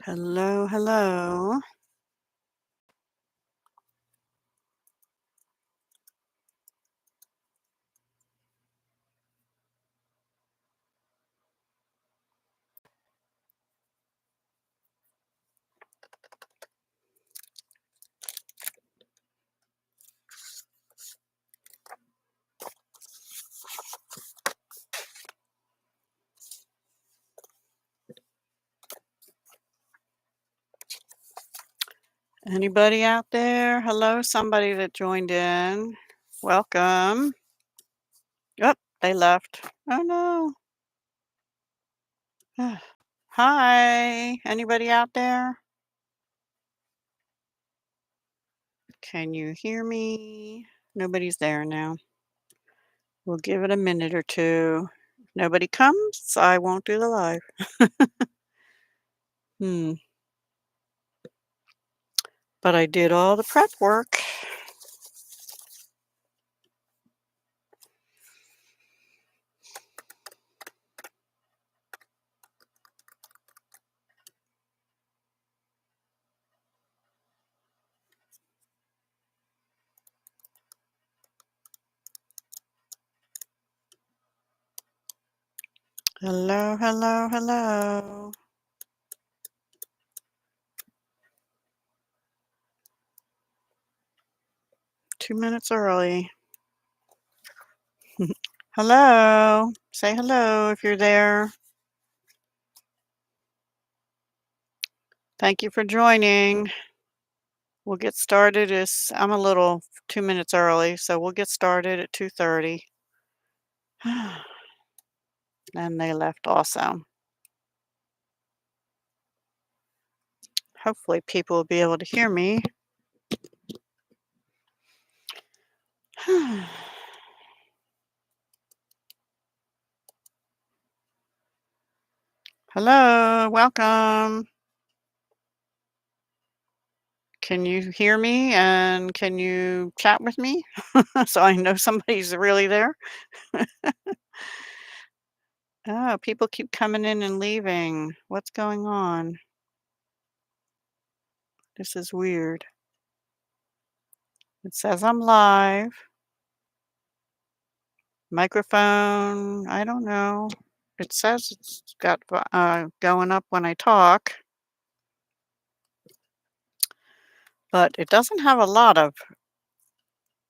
Hello, hello. Anybody out there? Hello, somebody that joined in. Welcome. Yep, they left. Oh no. Hi. Anybody out there? Can you hear me? Nobody's there now. We'll give it a minute or two. If nobody comes, I won't do the live. Hmm. But I did all the prep work. Hello, hello, hello. 2 minutes early. Hello. Say hello if you're there. Thank you for joining. We'll get started as I'm a little 2 minutes early, so we'll get started at 2:30. And they left also. Hopefully people will be able to hear me. Hello, welcome. Can you hear me and can you chat with me so I know somebody's really there? Oh, people keep coming in and leaving. What's going on? This is weird. It says I'm live. Microphone, I don't know. It says it's got going up when I talk, but it doesn't have a lot of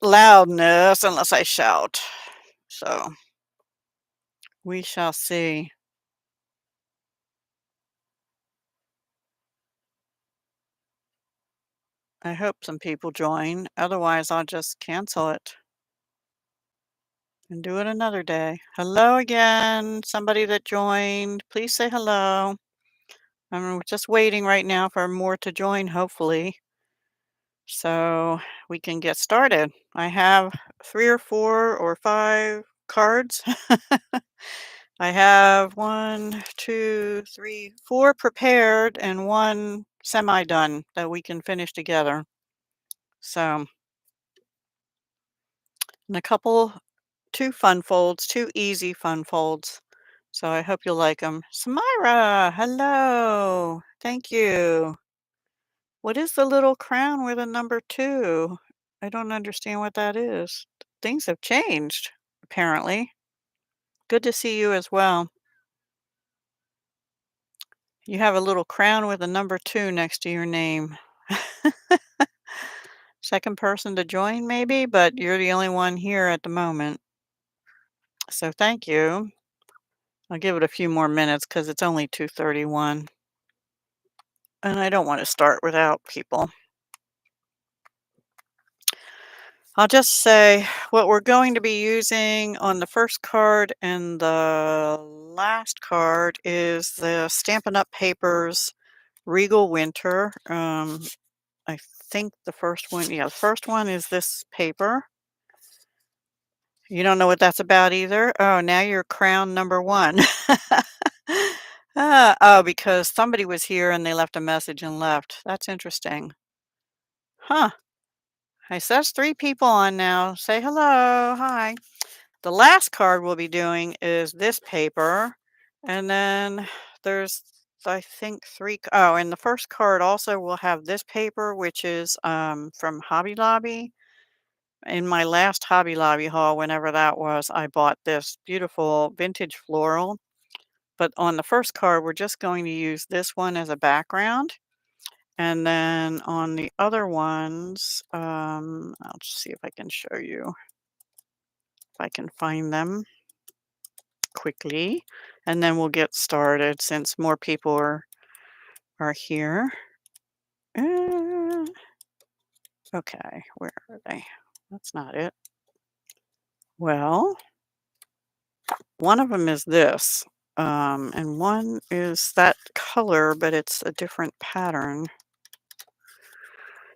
loudness unless I shout. So we shall see. I hope some people join. Otherwise, I'll just cancel it and do it another day. Hello again, somebody that joined. Please say hello. I'm just waiting right now for more to join, hopefully, so we can get started. I have 3 or 4 or 5 cards. I have 1, 2, 3, 4 prepared and 1 semi-done that we can finish together. So, and a couple 2 fun folds, 2 easy fun folds. So I hope you'll like them. Samira, hello. Thank you. What is the little crown with a number 2? I don't understand what that is. Things have changed, apparently. Good to see you as well. You have a little crown with a number 2 next to your name. Second person to join maybe, but you're the only one here at the moment. So thank you. I'll give it a few more minutes because it's only 2:31. And I don't want to start without people. I'll just say what we're going to be using on the first card and the last card is the Stampin' Up! Papers Regal Winter. I think the first one, yeah, the first one is this paper. You don't know what that's about either? Oh, now you're crown number 1. Oh, because somebody was here and they left a message and left. That's interesting. Huh. It says 3 people on now. Say hello. Hi. The last card we'll be doing is this paper, and then there's I think 3 oh, and the first card also will have this paper, which is, from Hobby Lobby. In my last Hobby Lobby haul, whenever that was, I bought this beautiful vintage floral, but on the first card, we're just going to use this one as a background, and then on the other ones, I'll just see if I can show you, if I can find them quickly, and then we'll get started since more people are here. Uh, okay, where are they? That's not it. Well, one of them is this, and one is that color, but it's a different pattern.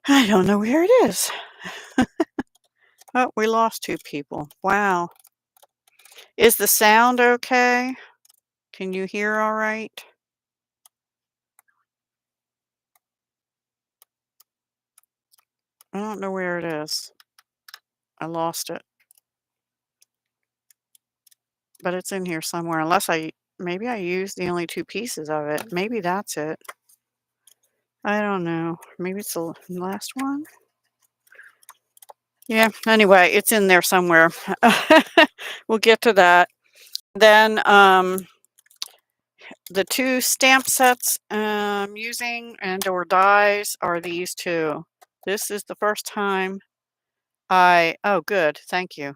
I don't know where it is. Oh, we lost 2 people. Wow. Is the sound okay? Can you hear all right? I don't know where it is. I lost it. But it's in here somewhere unless maybe I used the only 2 pieces of it. Maybe that's it. I don't know. Maybe it's the last one? Yeah, anyway, it's in there somewhere. We'll get to that. Then, the 2 stamp sets I'm using and/or dies are these 2. This is the first time oh, good, thank you.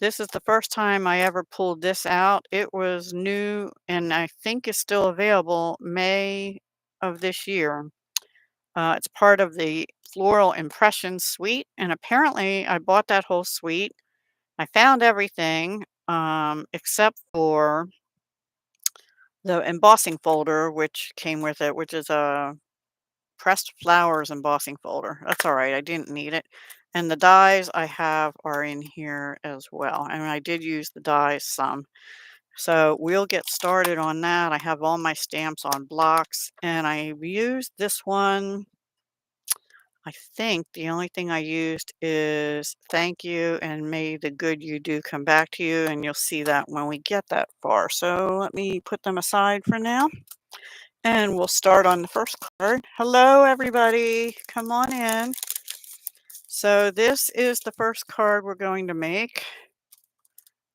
This is the first time I ever pulled this out. It was new and I think is still available May of this year. It's part of the Floral Impressions suite, and apparently I bought that whole suite. I found everything except for the embossing folder, which came with it, which is a pressed flowers embossing folder. That's all right. I didn't need it. And the dies I have are in here as well. And I did use the dies some. So we'll get started on that. I have all my stamps on blocks and I used this one. I think the only thing I used is thank you and may the good you do come back to you. And you'll see that when we get that far. So let me put them aside for now. And we'll start on the first card. Hello, everybody. Come on in. So this is the first card we're going to make.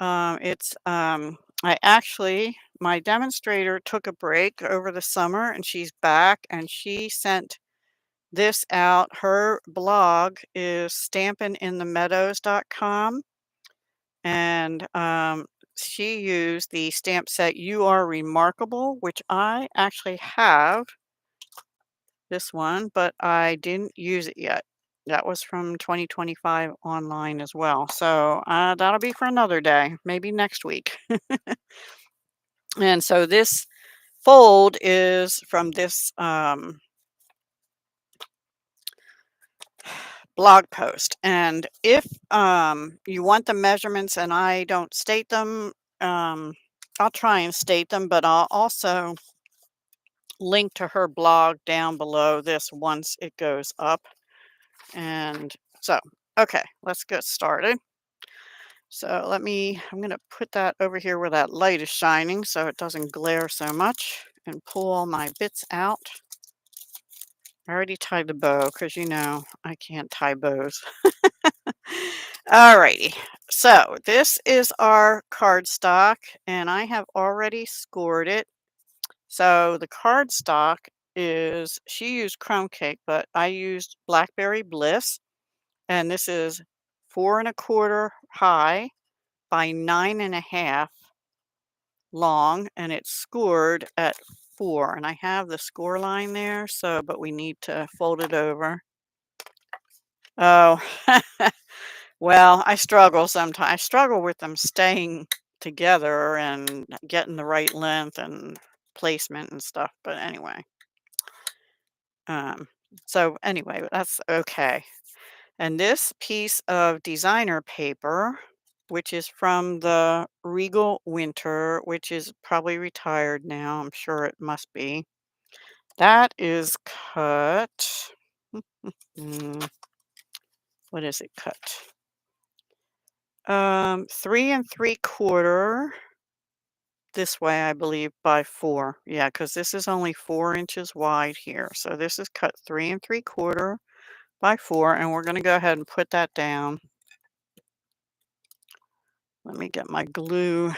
My demonstrator took a break over the summer and she's back and she sent this out. Her blog is stampininthemeadows.com and she used the stamp set You Are Remarkable, which I actually have this one, but I didn't use it yet. That was from 2025 online as well. So that'll be for another day, maybe next week. And so this fold is from this blog post. And if you want the measurements and I don't state them, I'll try and state them, but I'll also link to her blog down below this once it goes up. And so, okay, let's get started. So I'm going to put that over here where that light is shining so it doesn't glare so much and pull all my bits out. I already tied the bow because you know I can't tie bows. Alrighty, so this is our cardstock and I have already scored it. So the cardstock she used crumb cake, but I used Blackberry Bliss. And this is 4¼ high by 9½ long, and it's scored at 4. And I have the score line there, but we need to fold it over. Oh, well, I struggle sometimes. I struggle with them staying together and getting the right length and placement and stuff. But anyway, that's okay. And this piece of designer paper, which is from the Regal Winter, which is probably retired now, I'm sure it must be. That is cut. What is it cut? 3 3/4. this way, I believe, by 4. Yeah, because this is only 4 inches wide here. So this is cut 3 3/4 by 4, and we're going to go ahead and put that down. Let me get my glue.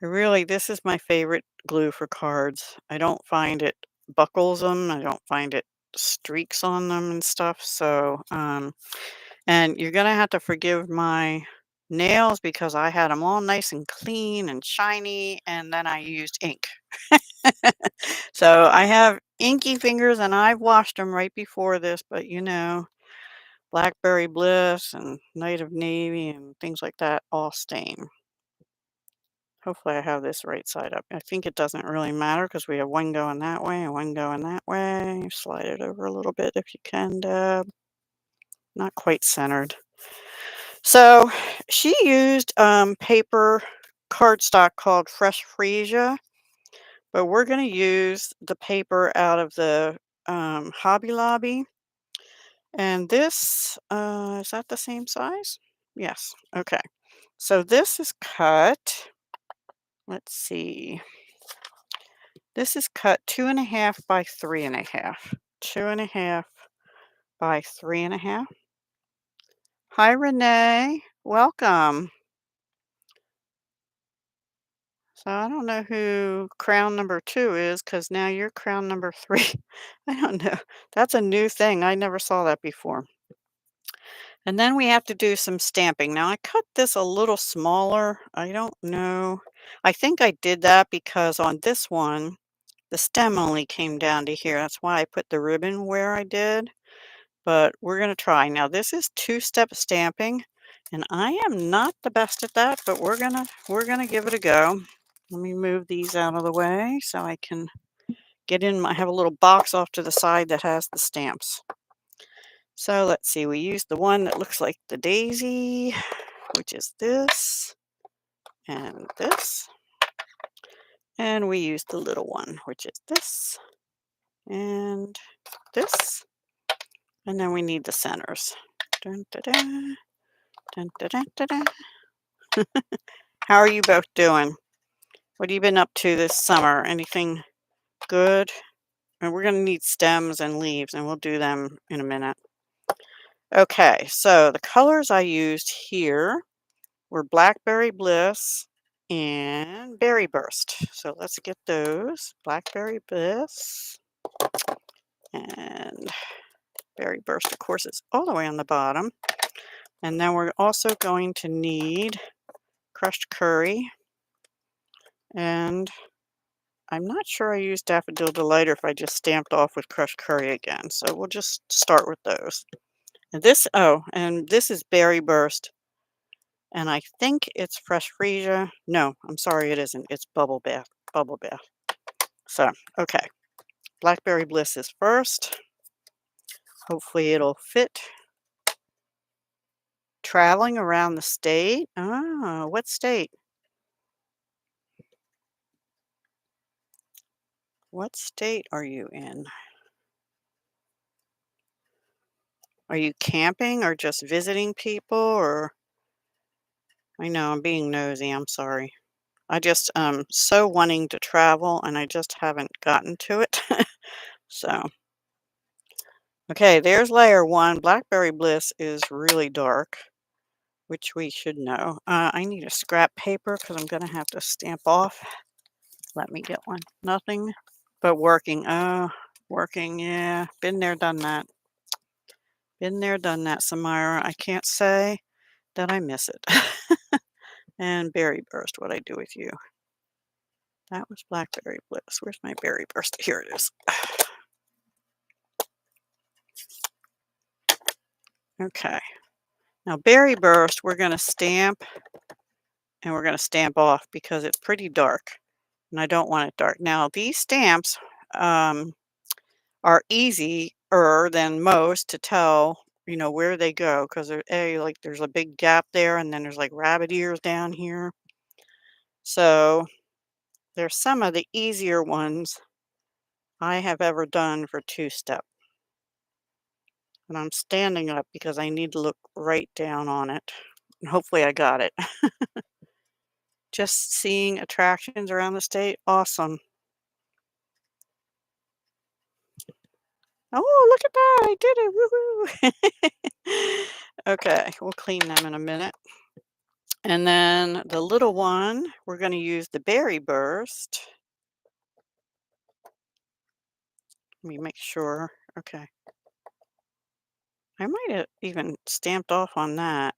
Really, this is my favorite glue for cards. I don't find it buckles them. I don't find it streaks on them and stuff. So, and you're gonna have to forgive my nails because I had them all nice and clean and shiny, and then I used ink. So I have inky fingers, and I've washed them right before this, but Blackberry Bliss and Night of Navy and things like that all stain. Hopefully I have this right side up. I think it doesn't really matter because we have one going that way and one going that way. Slide it over a little bit if you can, Deb. Not quite centered. So she used paper cardstock called Fresh Freesia, but we're going to use the paper out of the Hobby Lobby. And this, is that the same size? Yes. Okay. So this is cut. Let's see. This is cut 2.5 by 3.5. 2.5 by 3.5. Hi, Renee. Welcome. So I don't know who crown number 2 is because now you're crown number 3. I don't know. That's a new thing. I never saw that before. And then we have to do some stamping. Now I cut this a little smaller. I don't know. I think I did that because on this one, the stem only came down to here. That's why I put the ribbon where I did. But we're going to try. Now this is two-step stamping, and I am not the best at that, but we're gonna give it a go. Let me move these out of the way so I can get in. I have a little box off to the side that has the stamps. So let's see, we used the one that looks like the daisy, which is this and this. And we used the little one, which is this and this. And then we need the centers. Dun, da, da, dun, da, da, da, da. How are you both doing? What have you been up to this summer? Anything good? And we're going to need stems and leaves, and we'll do them in a minute. Okay, so the colors I used here were Blackberry Bliss and Berry Burst. So let's get those. Blackberry Bliss and Berry Burst, of course, is all the way on the bottom. And then we're also going to need crushed curry, and I'm not sure I used Daffodil Delight or if I just stamped off with crushed curry again. So we'll just start with those. And this is Berry Burst. And I think it's Fresh Freesia. No, I'm sorry, it isn't. It's Bubble Bath. Bubble Bath. So, okay. Blackberry Bliss is first. Hopefully it'll fit. Traveling around the state. Ah, what state? What state are you in? Are you camping or just visiting people, or I know I'm being nosy, I'm sorry. I just so wanting to travel and I just haven't gotten to it. So, okay, there's layer 1. Blackberry Bliss is really dark, which we should know. I need a scrap paper because I'm going to have to stamp off. Let me get one. Nothing but working. Working, yeah. Been there, done that. Been there, done that, Samira. I can't say that I miss it. And Berry Burst, what I do with you. That was Blackberry Bliss. Where's my Berry Burst? Here it is. Okay. Now Berry Burst, we're going to stamp and we're going to stamp off because it's pretty dark. And I don't want it dark. Now these stamps are easier than most to tell, where they go because there's a big gap there and then there's like rabbit ears down here. So there's some of the easier ones I have ever done for two-step. And I'm standing up because I need to look right down on it. And hopefully I got it. just seeing attractions around the state. Awesome. Oh, look at that. I did it. Woohoo. Okay, we'll clean them in a minute. And then the little one, we're going to use the Berry Burst. Let me make sure. Okay. I might have even stamped off on that.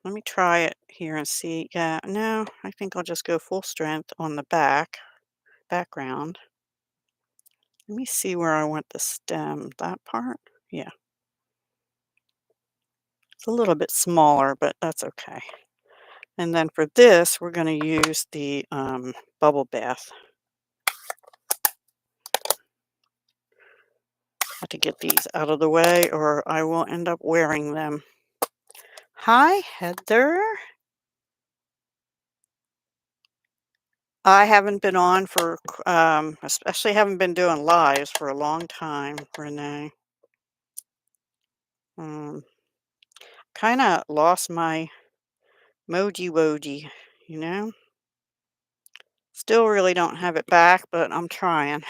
Let me try it here and see. Yeah, no, I think I'll just go full strength on the background. Let me see where I want the stem. That part? Yeah. It's a little bit smaller, but that's okay. And then for this, we're going to use the bubble bath. Have to get these out of the way or I will end up wearing them. Hi, Heather. I haven't been on for, especially haven't been doing lives for a long time, Renee. Kind of lost my moji woji, you know? Still really don't have it back, but I'm trying.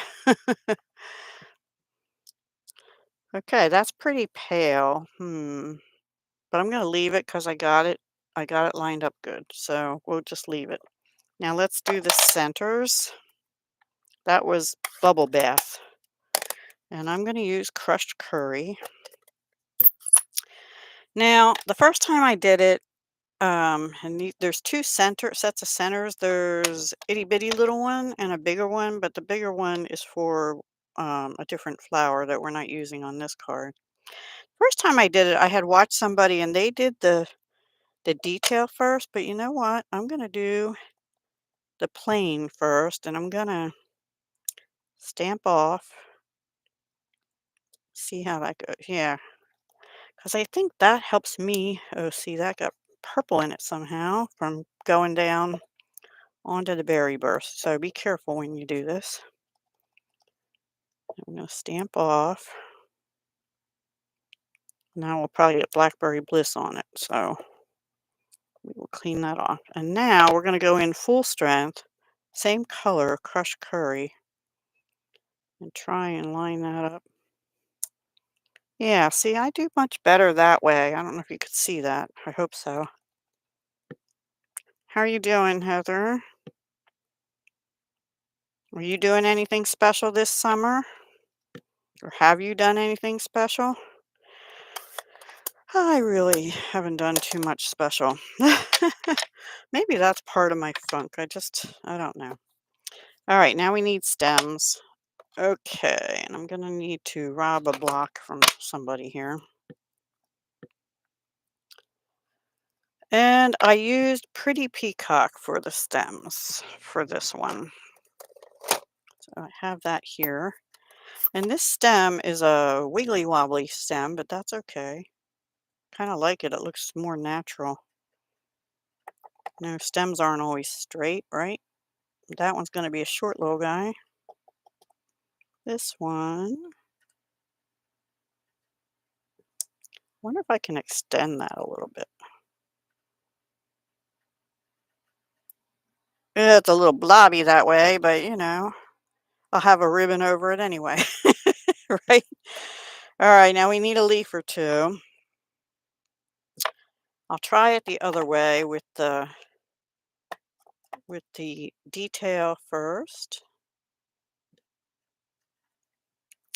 Okay, that's pretty pale. But I'm gonna leave it because I got it. I got it lined up good, so we'll just leave it. Now let's do the centers. That was bubble bath, and I'm gonna use crushed curry. Now, the first time I did it, there's two sets of centers. There's itty bitty little one and a bigger one, but the bigger one is for a different flower that we're not using on this card. First time I did it, I had watched somebody and they did the detail first, but you know what? I'm gonna do the plain first, and I'm gonna stamp off. See how that goes. Yeah, because I think that helps me. Oh, see, that got purple in it somehow from going down onto the berry burst. So be careful when you do this. I'm going to stamp off. Now we'll probably get Blackberry Bliss on it. So we will clean that off. And now we're going to go in full strength, same color, crushed curry, and try and line that up. Yeah, see, I do much better that way. I don't know if you could see that. I hope so. How are you doing, Heather? Are you doing anything special this summer? Or have you done anything special? I really haven't done too much special. Maybe that's part of my funk. I don't know. All right, now we need stems. Okay, and I'm going to need to rob a block from somebody here. And I used Pretty Peacock for the stems for this one. So I have that here. And this stem is a wiggly wobbly stem, but that's okay. Kind of like it. It looks more natural. No, stems aren't always straight, right? That one's going to be a short little guy. This one. Wonder if I can extend that a little bit. Yeah, it's a little blobby that way, but you know, I'll have a ribbon over it anyway. Right? All right, now we need a leaf or two. I'll try it the other way with the detail first.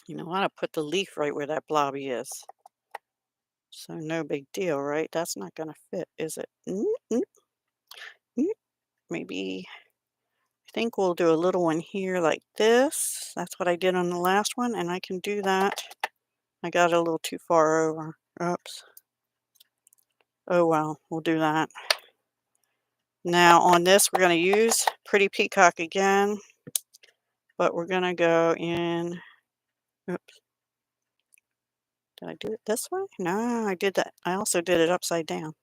You know what? I'll put the leaf right where that blobby is. So no big deal, right? That's not going to fit, is it? Maybe, I think we'll do a little one here like this. That's what I did on the last one, and I can do that. I got it a little too far over. Oops. Oh well, we'll do that. Now on this, we're going to use Pretty Peacock again, but we're going to go in. Oops. Did I do it this way? No, I did that. I also did it upside down.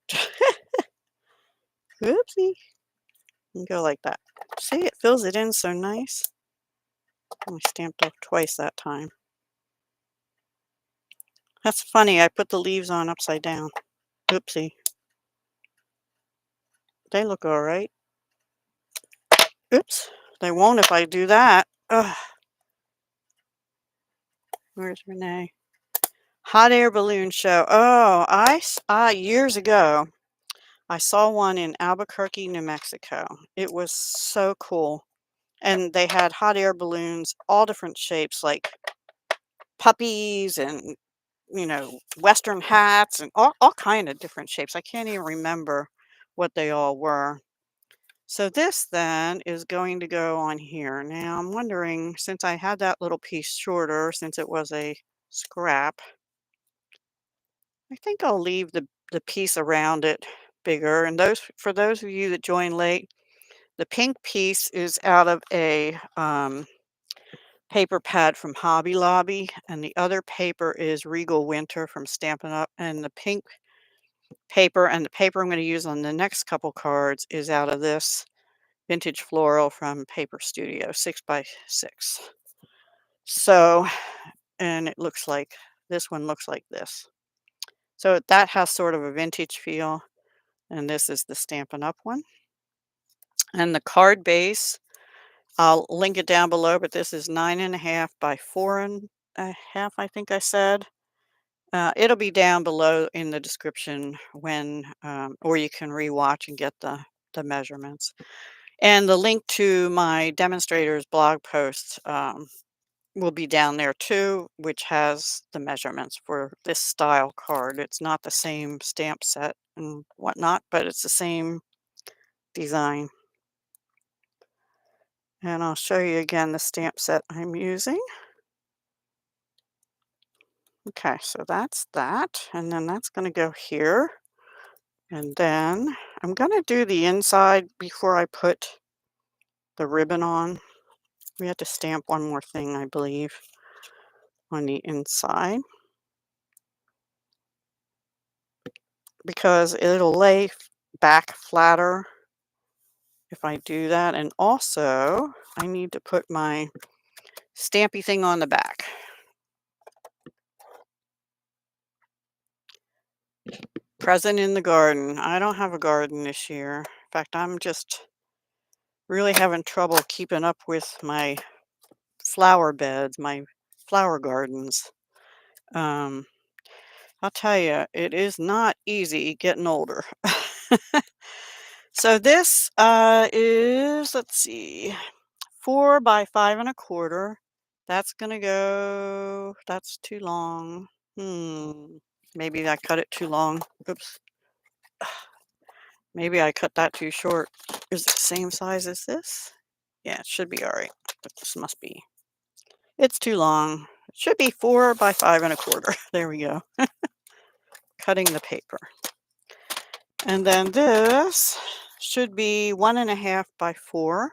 Oopsie. And go like that. See, it fills it in so nice. I stamped off twice that time. That's funny. I put the leaves on upside down. Oopsie. They look all right. Oops, they won't if I do that. Ugh, where's Renee? Hot air balloon show. Oh, years ago, I saw one in Albuquerque, New Mexico. It was so cool. And they had hot air balloons, all different shapes, like puppies and, Western hats and all kind of different shapes. I can't even remember what they all were. So this then is going to go on here. Now I'm wondering, since I had that little piece shorter, since it was a scrap, I think I'll leave the piece around it bigger. And for those of you that joined late, the pink piece is out of a paper pad from Hobby Lobby, and the other paper is Regal Winter from Stampin' Up. And the pink paper and the paper I'm going to use on the next couple cards is out of this Vintage Floral from Paper Studio, 6x6. So, and it looks like, this one looks like this. So that has sort of a vintage feel, and this is the Stampin' Up one. And the card base, I'll link it down below, but this is 9.5 by 4.5, I think I said. It'll be down below in the description or you can rewatch and get the measurements. And the link to my demonstrator's blog post will be down there too, which has the measurements for this style card. It's not the same stamp set and whatnot, but it's the same design. And I'll show you again the stamp set I'm using. Okay, so that's that. And then that's going to go here. And then I'm going to do the inside before I put the ribbon on. We have to stamp one more thing, I believe, on the inside, because it'll lay back flatter if I do that. And also, I need to put my stampy thing on the back. Present in the garden. I don't have a garden this year. In fact, I'm just really having trouble keeping up with my flower beds, my flower gardens. I'll tell you, it is not easy getting older. So this is, let's see, 4 by 5.25. That's gonna go, that's too long. Maybe I cut it too long. Oops. Maybe I cut that too short. Is it the same size as this? Yeah, it should be all right. But this must be. It's too long. It should be 4 by 5.25. There we go. Cutting the paper. And then this should be 1.5 by 4.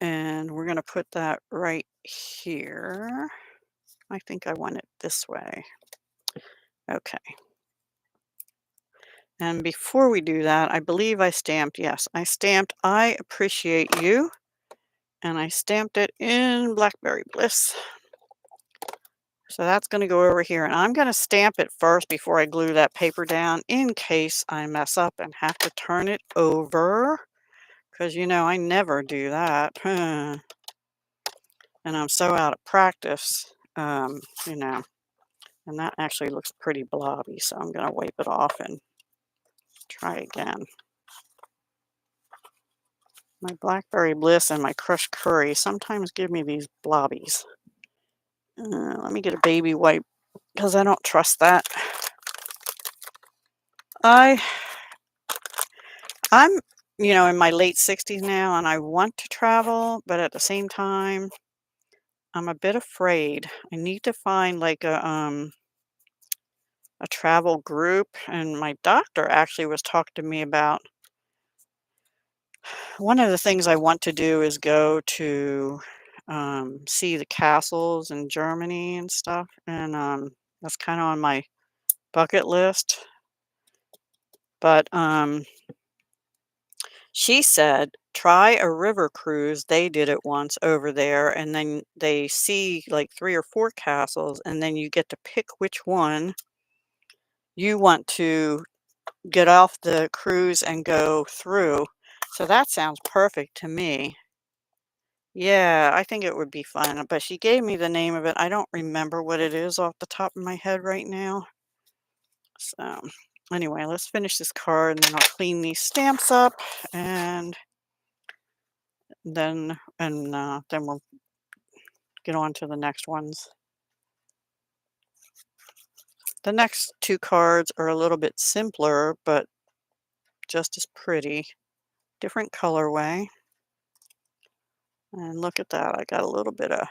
And we're going to put that right here. I think I want it this way. Okay. And before we do that, I believe I stamped, yes, I stamped I Appreciate You. And I stamped it in Blackberry Bliss. So that's going to go over here. And I'm going to stamp it first before I glue that paper down in case I mess up and have to turn it over. Because, I never do that. And I'm so out of practice, And that actually looks pretty blobby. So I'm going to wipe it off and try again. My Blackberry Bliss and my Crushed Curry sometimes give me these blobbies. Let me get a baby wipe because I don't trust that. I'm, in my late 60s now, and I want to travel, but at the same time, I'm a bit afraid. I need to find like a travel group, and my doctor actually was talking to me about one of the things I want to do is go to see the castles in Germany and stuff, and that's kind of on my bucket list. But she said, try a river cruise. They did it once over there, and then they see like 3 or 4 castles, and then you get to pick which one you want to get off the cruise and go through. So that sounds perfect to me. Yeah, I think it would be fun, but she gave me the name of it. I don't remember what it is off the top of my head right now. So anyway, let's finish this card and then I'll clean these stamps up and then we'll get on to the next ones. The next two cards are a little bit simpler, but just as pretty. Different colorway. And look at that. I got a little bit of,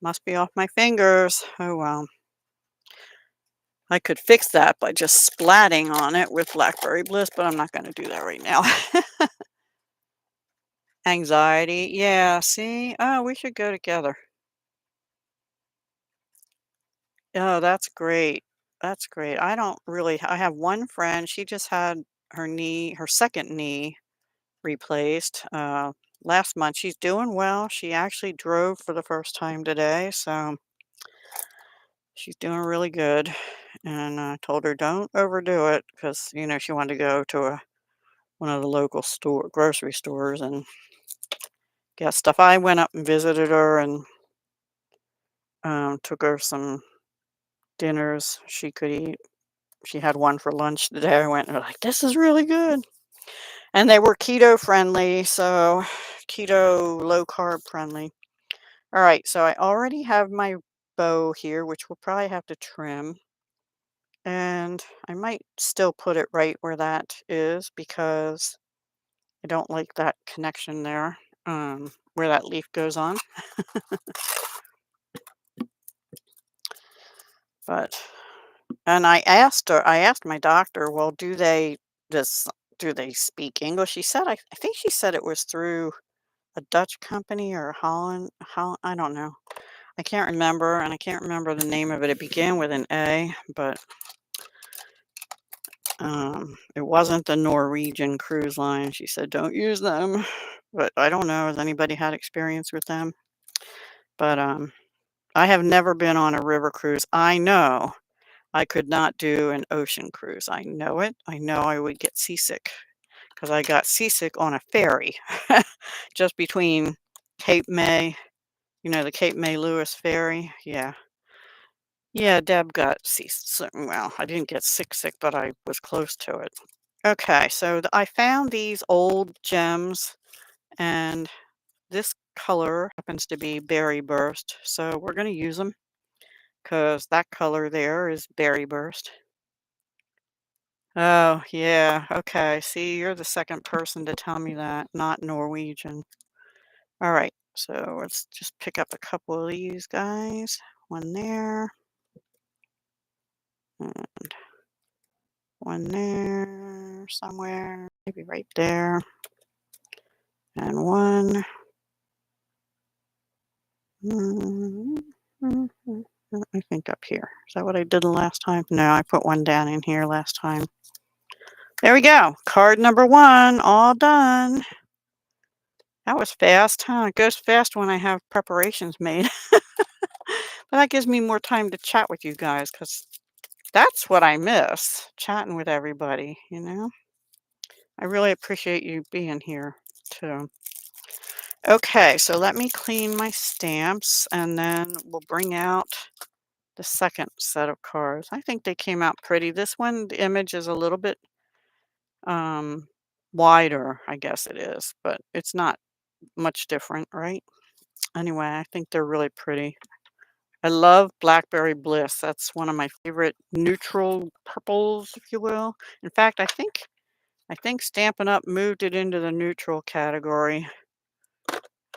must be off my fingers. Oh well. I could fix that by just splatting on it with Blackberry Bliss, but I'm not going to do that right now. Anxiety. Yeah, see? Oh, we should go together. Oh, that's great. That's great. I have one friend, she just had her second knee replaced last month. She's doing well. She actually drove for the first time today, so she's doing really good. And I told her don't overdo it because, she wanted to go to one of the local grocery stores and get stuff. I went up and visited her and took her some dinners she could eat. She had one for lunch today. I went and like, this is really good. And they were keto friendly, so keto low carb friendly. All right, so I already have my bow here, which we'll probably have to trim. And I might still put it right where that is because I don't like that connection there, where that leaf goes on. But and I asked my doctor, well, does do they speak English? I think she said it was through a Dutch company or I don't know. I can't remember, and I can't remember the name of it. It began with an A, but it wasn't the Norwegian cruise line. She said, don't use them. But I don't know. Has anybody had experience with them? But I have never been on a river cruise. I know I could not do an ocean cruise. I know it. I know I would get seasick because I got seasick on a ferry just between Cape May, the Cape May Lewis ferry. Yeah. Yeah, Deb got seasick. Well, I didn't get sick, but I was close to it. Okay, so I found these old gems, and this color happens to be Berry Burst, so we're going to use them because that color there is Berry Burst. Oh, yeah. Okay. See, you're the second person to tell me that, not Norwegian. All right. So let's just pick up a couple of these guys. One there, and one there somewhere, maybe right there, and one. I think up here. Is that what I did the last time? No, I put one down in here last time. There we go. Card number one, all done. That was fast, huh? It goes fast when I have preparations made. But that gives me more time to chat with you guys because that's what I miss, chatting with everybody. I really appreciate you being here too. Okay, so let me clean my stamps and then we'll bring out the second set of cards. I think they came out pretty. This one, the image is a little bit um, wider, I guess it is, but it's not much different, right? Anyway, I think they're really pretty. I love Blackberry Bliss. That's one of my favorite neutral purples, if you will. In fact, I think Stampin' Up moved it into the neutral category.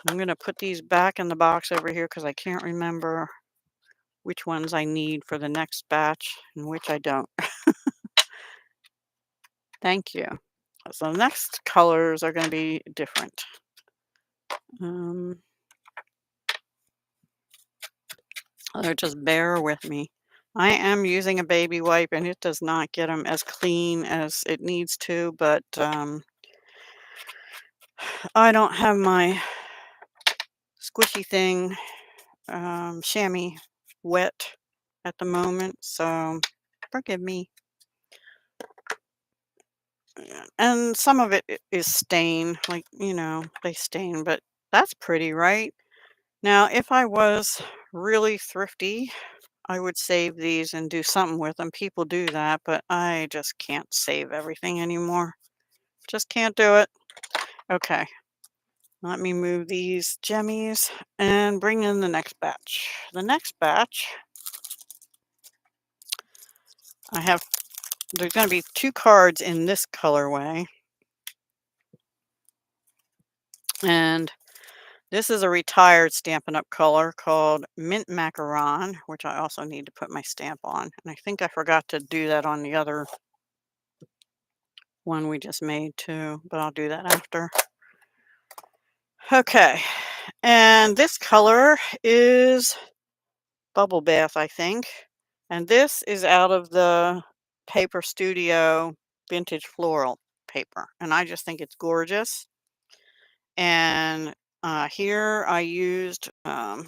I'm going to put these back in the box over here because I can't remember which ones I need for the next batch and which I don't. Thank you. So the next colors are going to be different. Just bear with me. I am using a baby wipe and it does not get them as clean as it needs to, but I don't have my squishy thing, chamois wet at the moment, so forgive me. And some of it is stain, like, they stain, but that's pretty, right? Now, if I was really thrifty, I would save these and do something with them. People do that, but I just can't save everything anymore. Just can't do it. Okay, let me move these jemmies and bring in the next batch. The next batch, I have, there's going to be 2 cards in this colorway. And this is a retired Stampin' Up! Color called Mint Macaron, which I also need to put my stamp on. And I think I forgot to do that on the other one we just made too, but I'll do that after. Okay, and this color is Bubble Bath, I think. And this is out of the Paper Studio Vintage Floral paper. And I just think it's gorgeous. And here I used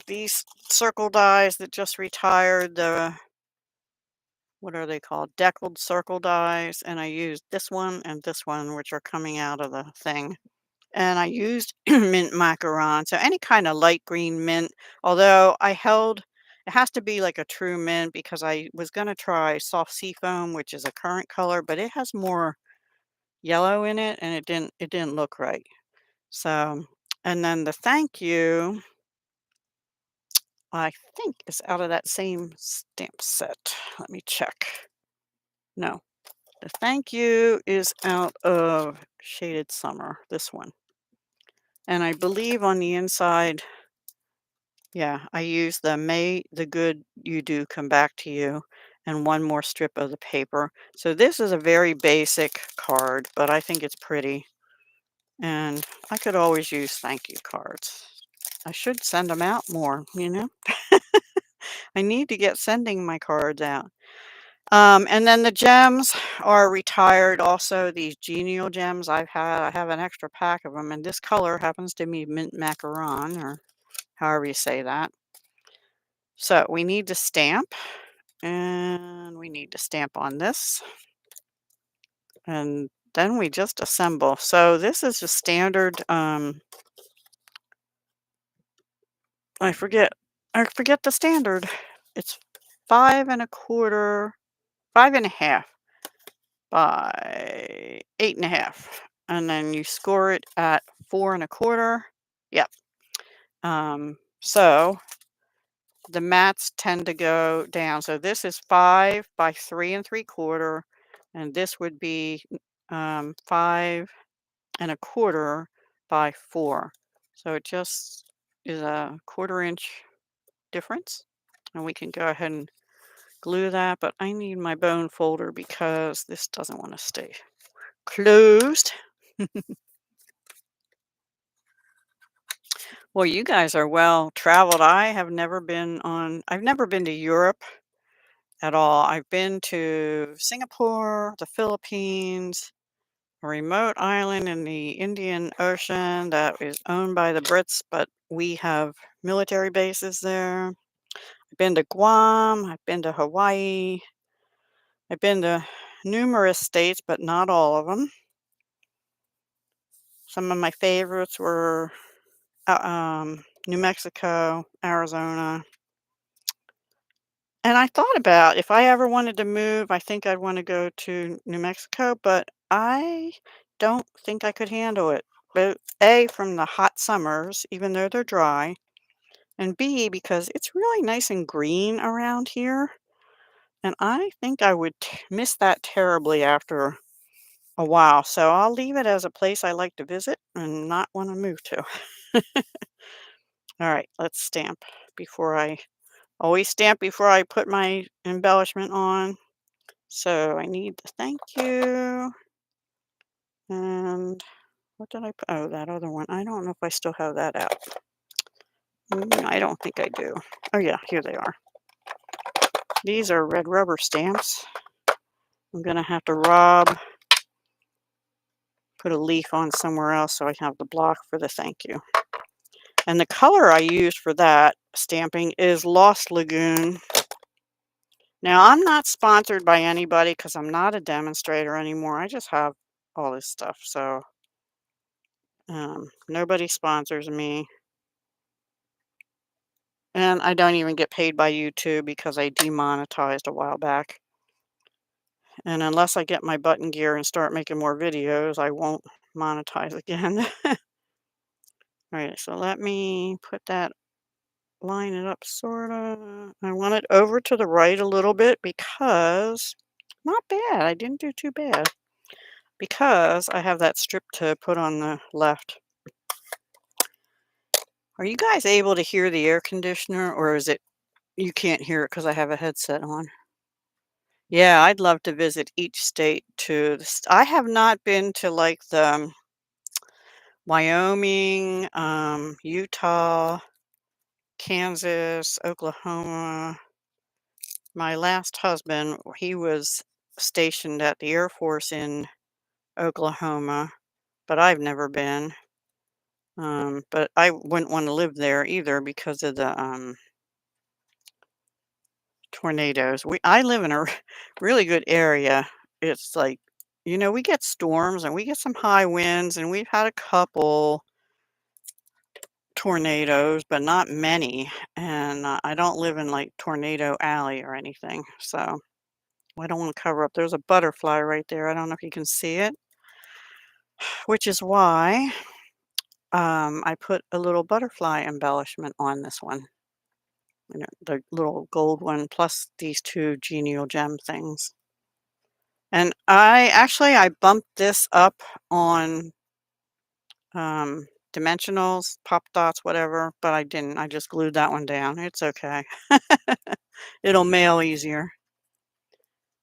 these circle dies that just retired, the, what are they called? Deckled circle dies. And I used this one and this one, which are coming out of the thing. And I used mint macaron, so any kind of light green mint, although it has to be like a true mint because I was going to try soft seafoam, which is a current color, but it has more yellow in it and it didn't look right. So, and then the thank you, I think is out of that same stamp set. Let me check. No, the thank you is out of Shaded Summer, this one. And I believe on the inside, yeah, I used the May the Good You Do Come Back to You and one more strip of the paper. So this is a very basic card, but I think it's pretty. And I could always use thank you cards. I should send them out more, you know? I need to get sending my cards out. And then the gems are retired also, these genial gems I have an extra pack of them, and this color happens to be mint macaron, or however you say that. So we need to stamp, and we need to stamp on this, and then we just assemble. So this is a standard, I forget the standard. It's 5 1/4, 5 1/2 by 8 1/2, and then you score it at 4 1/4. Yep. So the mats tend to go down. So this is 5 by 3 3/4, and this would be 5 1/4 by 4. So it just is a 1/4 inch difference. And we can go ahead and glue that, but I need my bone folder because this doesn't want to stay closed. Well, you guys are well traveled. I've never been to Europe at all. I've been to Singapore, the Philippines, a remote island in the Indian Ocean that is owned by the Brits, but we have military bases there. I've been to Guam, I've been to Hawaii, I've been to numerous states, but not all of them. Some of my favorites were New Mexico, Arizona. And I thought about if I ever wanted to move, I think I'd want to go to New Mexico, but I don't think I could handle it. But A, from the hot summers, even though they're dry, and B, because it's really nice and green around here. And I think I would miss that terribly after a while. So I'll leave it as a place I like to visit and not want to move to. All right, let's stamp before I always stamp before I put my embellishment on. So I need the thank you. And what did I put? Oh, that other one. I don't know if I still have that out. I don't think I do. Oh yeah, here they are. These are red rubber stamps. I'm gonna have to put a leaf on somewhere else so I have the block for the thank you. And the color I used for that stamping is Lost Lagoon. Now, I'm not sponsored by anybody because I'm not a demonstrator anymore. I just have all this stuff. So nobody sponsors me. And I don't even get paid by YouTube because I demonetized a while back. And unless I get my button gear and start making more videos, I won't monetize again. Alright, so let me put that, line it up sorta. I want it over to the right a little bit because not bad, I didn't do too bad. Because I have that strip to put on the left. Are you guys able to hear the air conditioner, or is it you can't hear it because I have a headset on? Yeah, I'd love to visit each state to I have not been to, like, the Wyoming, Utah, Kansas, Oklahoma. My last husband, he was stationed at the Air Force in Oklahoma, but I've never been. But I wouldn't wanna live there either because of the, tornadoes. I live in a really good area. It's like, we get storms and we get some high winds, and we've had a couple tornadoes, but not many. And I don't live in like Tornado Alley or anything, so I don't want to cover up. There's a butterfly right there. I don't know if you can see it, which is why I put a little butterfly embellishment on this one. The little gold one plus these two genial gem things. And I bumped this up on dimensionals, pop dots, whatever, but I didn't. I just glued that one down. It's okay. It'll mail easier.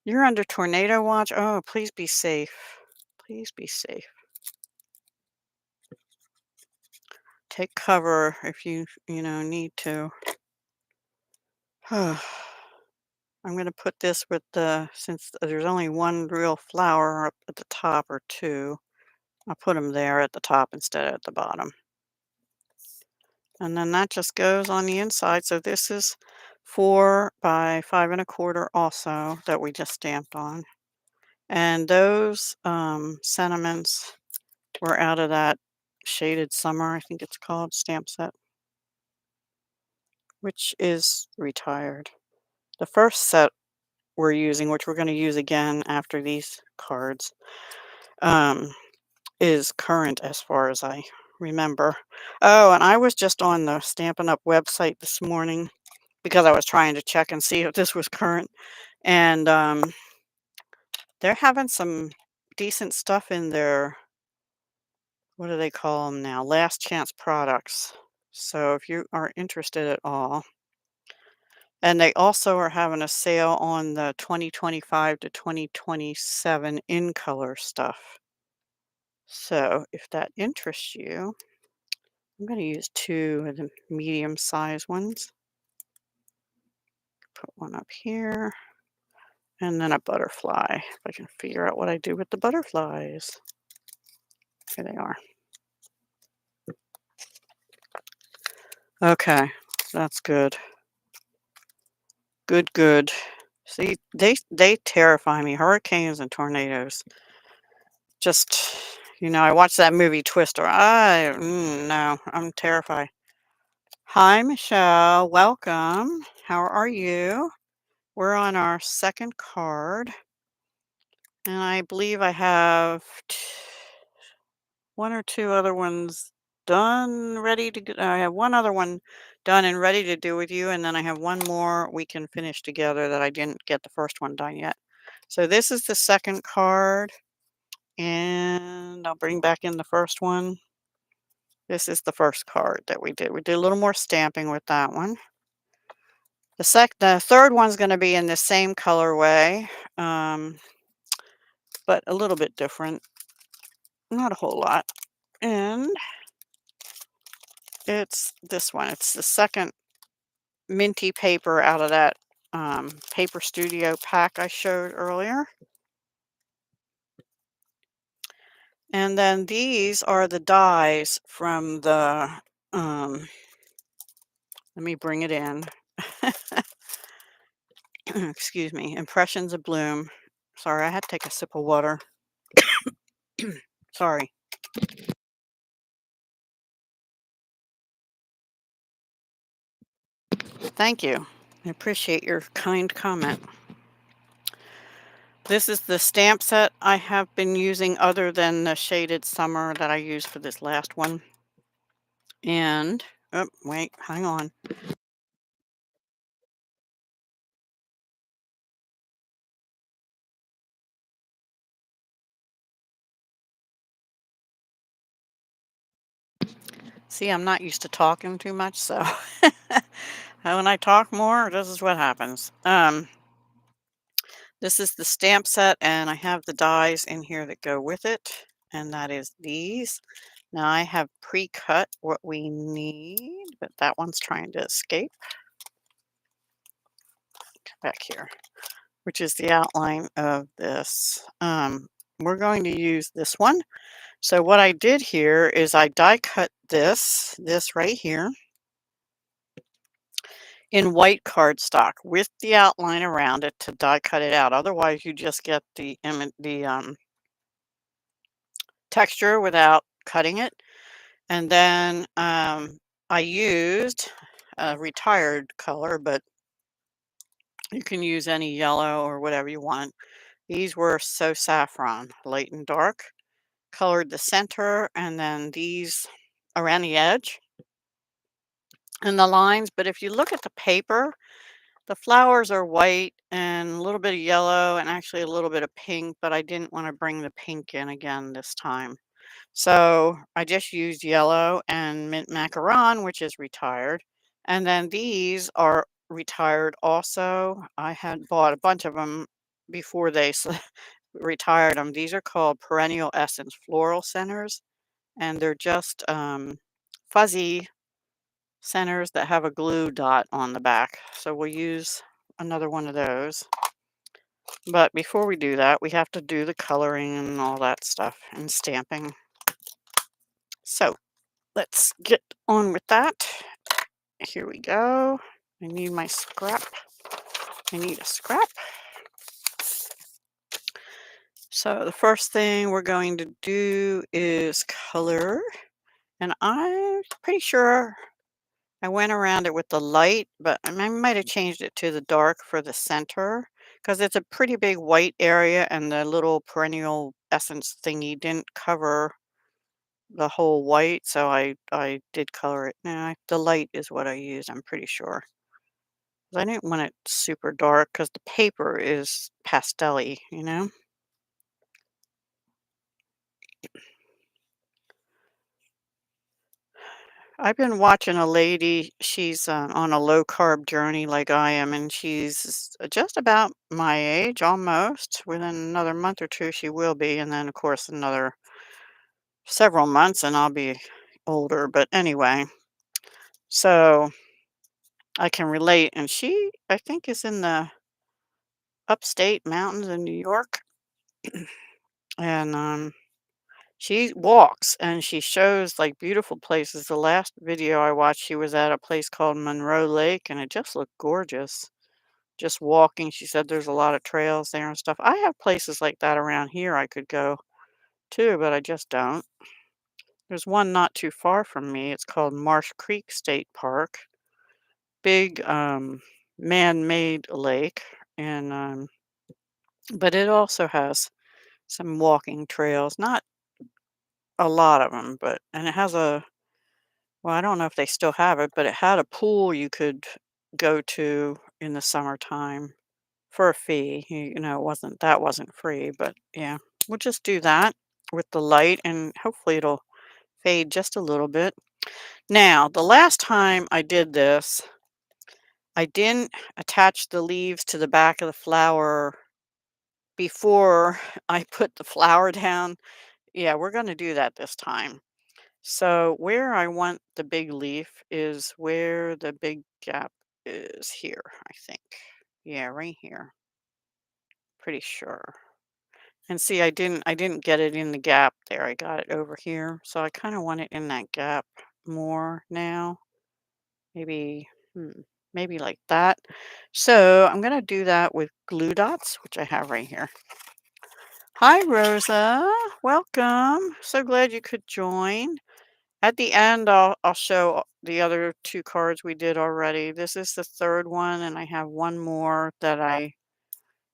You're under tornado watch? Oh, please be safe. Please be safe. Take cover if you need to. I'm going to put this with since there's only one real flower up at the top, or two, I'll put them there at the top instead of at the bottom. And then that just goes on the inside. So this is 4 by 5 1/4 also that we just stamped on. And those sentiments were out of that Shaded Summer, I think it's called, stamp set, which is retired. The first set we're using, which we're going to use again after these cards, is current as far as I remember. Oh, and I was just on the Stampin' Up website this morning because I was trying to check and see if this was current. And they're having some decent stuff in their, what do they call them now? Last chance products. So if you are interested at all. And they also are having a sale on the 2025 to 2027 in color stuff. So if that interests you, I'm going to use 2 of the medium size ones. Put one up here. And then a butterfly, if I can figure out what I do with the butterflies. Here they are. Okay, that's good. Good, good. See, they terrify me. Hurricanes and tornadoes. Just, I watched that movie Twister. No, I'm terrified. Hi, Michelle. Welcome. How are you? We're on our second card. And I believe I have 1 or 2 other ones done, ready to go. I have one other one done and ready to do with you, and then I have one more we can finish together that I didn't get the first one done yet. So this is the second card, and I'll bring back in the first one. This is the first card that we did. We did a little more stamping with that one. The third one's going to be in the same colorway, but a little bit different. Not a whole lot. And it's this one. It's the second minty paper out of that Paper Studio pack I showed earlier. And then these are the dies from the, let me bring it in. Excuse me, Impressions of Bloom. Sorry, I had to take a sip of water. Sorry. Thank you. I appreciate your kind comment. This is the stamp set I have been using other than the shaded summer that I used for this last one. And, oh, wait, hang on. See, I'm not used to talking too much, so when I talk more, this is what happens. This is the stamp set, and I have the dies in here that go with it, and that is these. Now I have pre-cut what we need, but that one's trying to escape. Come back here, which is the outline of this. We're going to use this one. So what I did here is I die cut this right here in white cardstock with the outline around it to die cut it out. Otherwise, you just get the texture without cutting it. And then I used a retired color, but you can use any yellow or whatever you want. These were So Saffron, light and dark. Colored the center, and then these around the edge and the lines. But if you look at the paper, the flowers are white and a little bit of yellow and actually a little bit of pink, but I didn't want to bring the pink in again this time. So I just used yellow and mint macaron, which is retired. And then these are retired also. I had bought a bunch of them before they retired them. These are called Perennial Essence Floral Centers, and they're just fuzzy centers that have a glue dot on the back. So we'll use another one of those. But before we do that, we have to do the coloring and all that stuff and stamping. So let's get on with that. Here we go. I need my scrap. I need a scrap. So the first thing we're going to do is color. And I'm pretty sure I went around it with the light, but I might have changed it to the dark for the center because it's a pretty big white area and the little perennial essence thingy didn't cover the whole white, so I did color it. Nah, the light is what I used, I'm pretty sure. 'Cause I didn't want it super dark because the paper is pastel-y, you know? I've been watching a lady, she's on a low carb journey like I am, and she's just about my age almost. Within another month or two, she will be. And then, of course, another several months, and I'll be older. But anyway, so I can relate. And she, I think, is in the upstate mountains in New York. And she walks and she shows like beautiful places. The last video I watched, she was at a place called Monroe Lake, and it just looked gorgeous. Just walking, she said there's a lot of trails there and stuff. I have places like that around here I could go too, but I just don't. There's one not too far from me. It's called Marsh Creek State Park. Big man-made lake, and but it also has some walking trails. Not a lot of them, but and it has a well, I don't know if they still have it, but it had a pool you could go to in the summertime for a fee. It wasn't free, but yeah, we'll just do that with the light and hopefully it'll fade just a little bit. Now, the last time I did this, I didn't attach the leaves to the back of the flower before I put the flower down. Yeah, we're going to do that this time. So where I want the big leaf is where the big gap is here, I think. Yeah, right here. Pretty sure. And see, I didn't get it in the gap there. I got it over here. So I kind of want it in that gap more now. Maybe maybe like that. So I'm going to do that with glue dots, which I have right here. Hi, Rosa. Welcome. So glad you could join. At the end, I'll show the other two cards we did already. This is the third one, and I have one more that I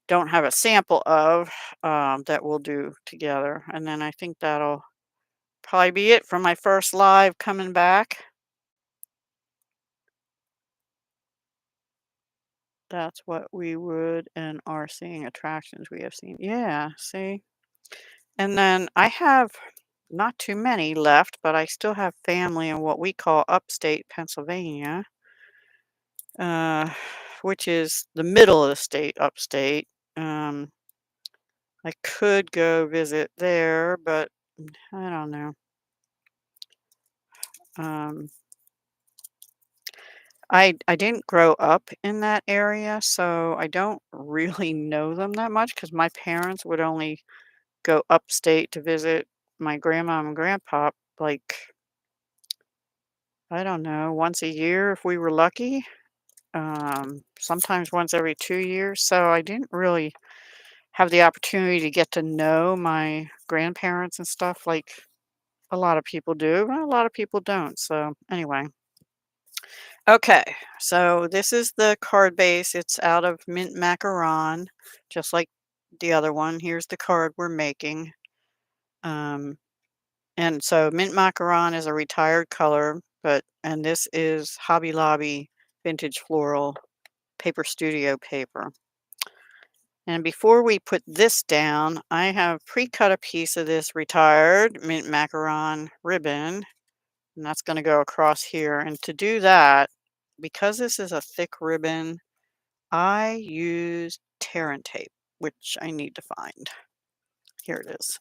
don't have a sample of that we'll do together. And then I think that'll probably be it for my first live coming back. That's what we would and are seeing attractions we have seen. Yeah, see? And then I have not too many left, but I still have family in what we call upstate Pennsylvania, uh, which is the middle of the state, upstate. Um, I could go visit there, but I don't know. Um, I didn't grow up in that area, so I don't really know them that much because my parents would only go upstate to visit my grandma and grandpa, like, I don't know, once a year if we were lucky. Sometimes once every 2 years. So I didn't really have the opportunity to get to know my grandparents and stuff like a lot of people do, but a lot of people don't. So anyway. Okay, so this is the card base. It's out of mint macaron, just like the other one. Here's the card we're making. Um, and so mint macaron is a retired color, and this is Hobby Lobby vintage floral paper studio paper. And before we put this down, I have pre-cut a piece of this retired mint macaron ribbon, and that's going to go across here. And to do that, because this is a thick ribbon, I use tear and tape, which I need to find. Here it is.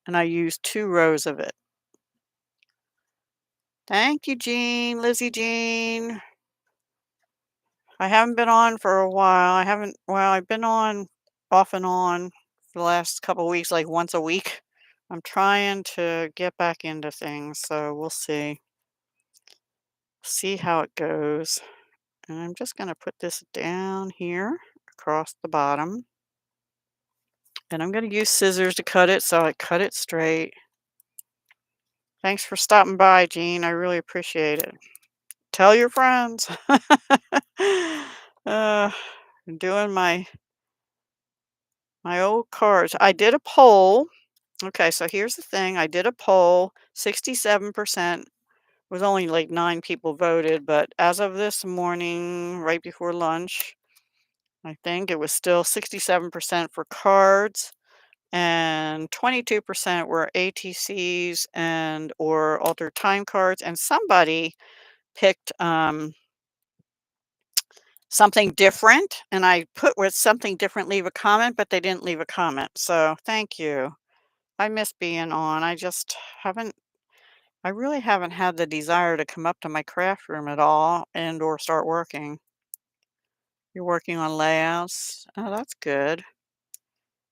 And I use 2 rows of it. Thank you, Jean, Lizzie Jean. I haven't been on for a while. I've been on off and on for the last couple of weeks, like once a week. I'm trying to get back into things, so we'll see. See how it goes. And I'm just going to put this down here across the bottom. And I'm going to use scissors to cut it, so I cut it straight. Thanks for stopping by, Jean. I really appreciate it. Tell your friends. uh, I'm doing my old cards. I did a poll. Okay, so here's the thing. I did a poll. 67% was only like 9 people voted, but as of this morning, right before lunch, I think it was still 67% for cards and 22% were ATCs and or altered time cards, and somebody picked something different, and I put with something different, leave a comment, but they didn't leave a comment. So thank you. I miss being on. I really haven't had the desire to come up to my craft room at all and or start working. You're working on layouts. Oh, that's good.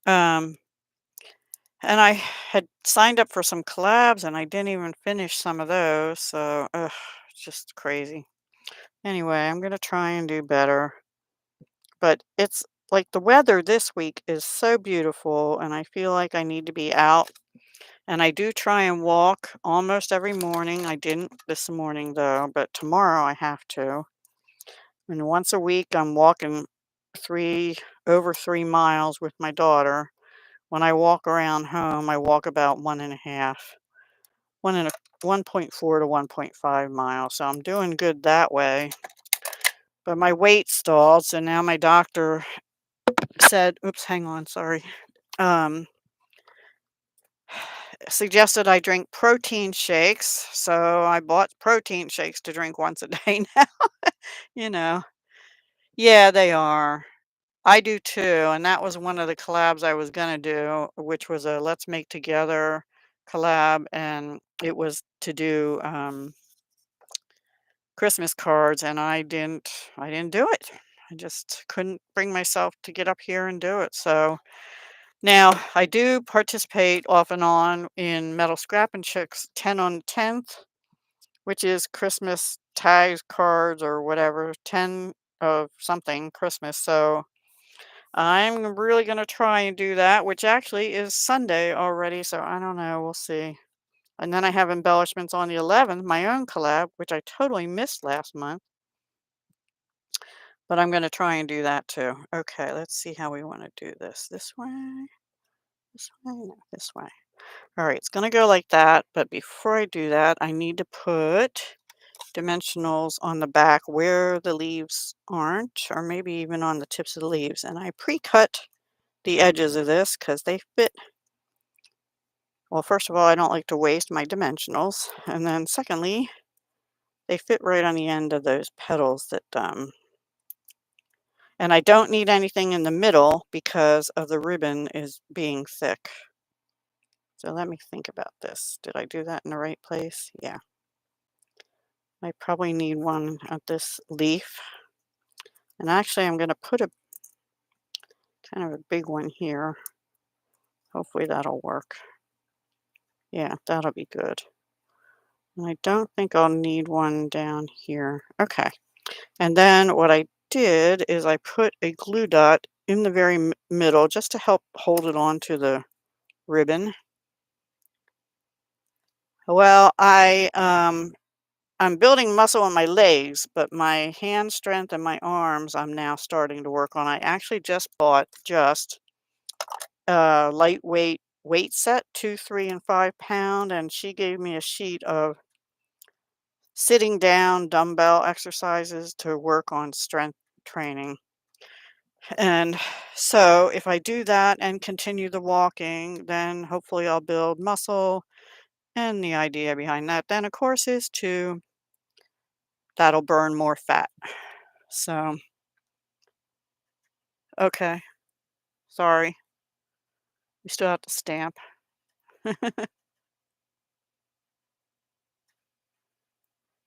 Um, and I had signed up for some collabs and I didn't even finish some of those. So, it's just crazy. Anyway, I'm going to try and do better. But it's like the weather this week is so beautiful and I feel like I need to be out. And I do try and walk almost every morning. I didn't this morning though, but tomorrow I have to. And once a week I'm walking over 3 miles with my daughter. When I walk around home, I walk about 1.5, 1.4 to 1.5 miles. So I'm doing good that way. But my weight stalled, so now my doctor said, oops, hang on, sorry. Suggested I drink protein shakes, so I bought protein shakes to drink once a day now, you know. Yeah, they are. I do too, and that was one of the collabs I was gonna do, which was a Let's Make Together collab, and it was to do, Christmas cards, and I didn't do it. I just couldn't bring myself to get up here and do it, so now, I do participate off and on in Metal Scrap and Chicks 10 on 10th, which is Christmas tags, cards, or whatever, 10 of something Christmas. So I'm really going to try and do that, which actually is Sunday already, so I don't know, we'll see. And then I have embellishments on the 11th, my own collab, which I totally missed last month, but I'm going to try and do that too. Okay, let's see how we want to do this. This way, no, this way. All right, it's going to go like that, but before I do that, I need to put dimensionals on the back where the leaves aren't, or maybe even on the tips of the leaves. And I pre-cut the edges of this because they fit. Well, first of all, I don't like to waste my dimensionals. And then secondly, they fit right on the end of those petals that, and I don't need anything in the middle because of the ribbon is being thick. So let me think about this. Did I do that in the right place? Yeah. I probably need one at this leaf. And actually, I'm going to put a kind of a big one here. Hopefully that'll work. Yeah, that'll be good. And I don't think I'll need one down here. Okay. And then what I did is I put a glue dot in the very middle just to help hold it onto the ribbon. Well, I'm building muscle in my legs, but my hand strength and my arms I'm now starting to work on. I actually just bought lightweight weight set, 2, 3, and 5 pound, and she gave me a sheet of sitting down dumbbell exercises to work on strength training. And so if I do that and continue the walking, then hopefully I'll build muscle. And the idea behind that then, of course, is that'll burn more fat. So, okay, sorry, we still have to stamp.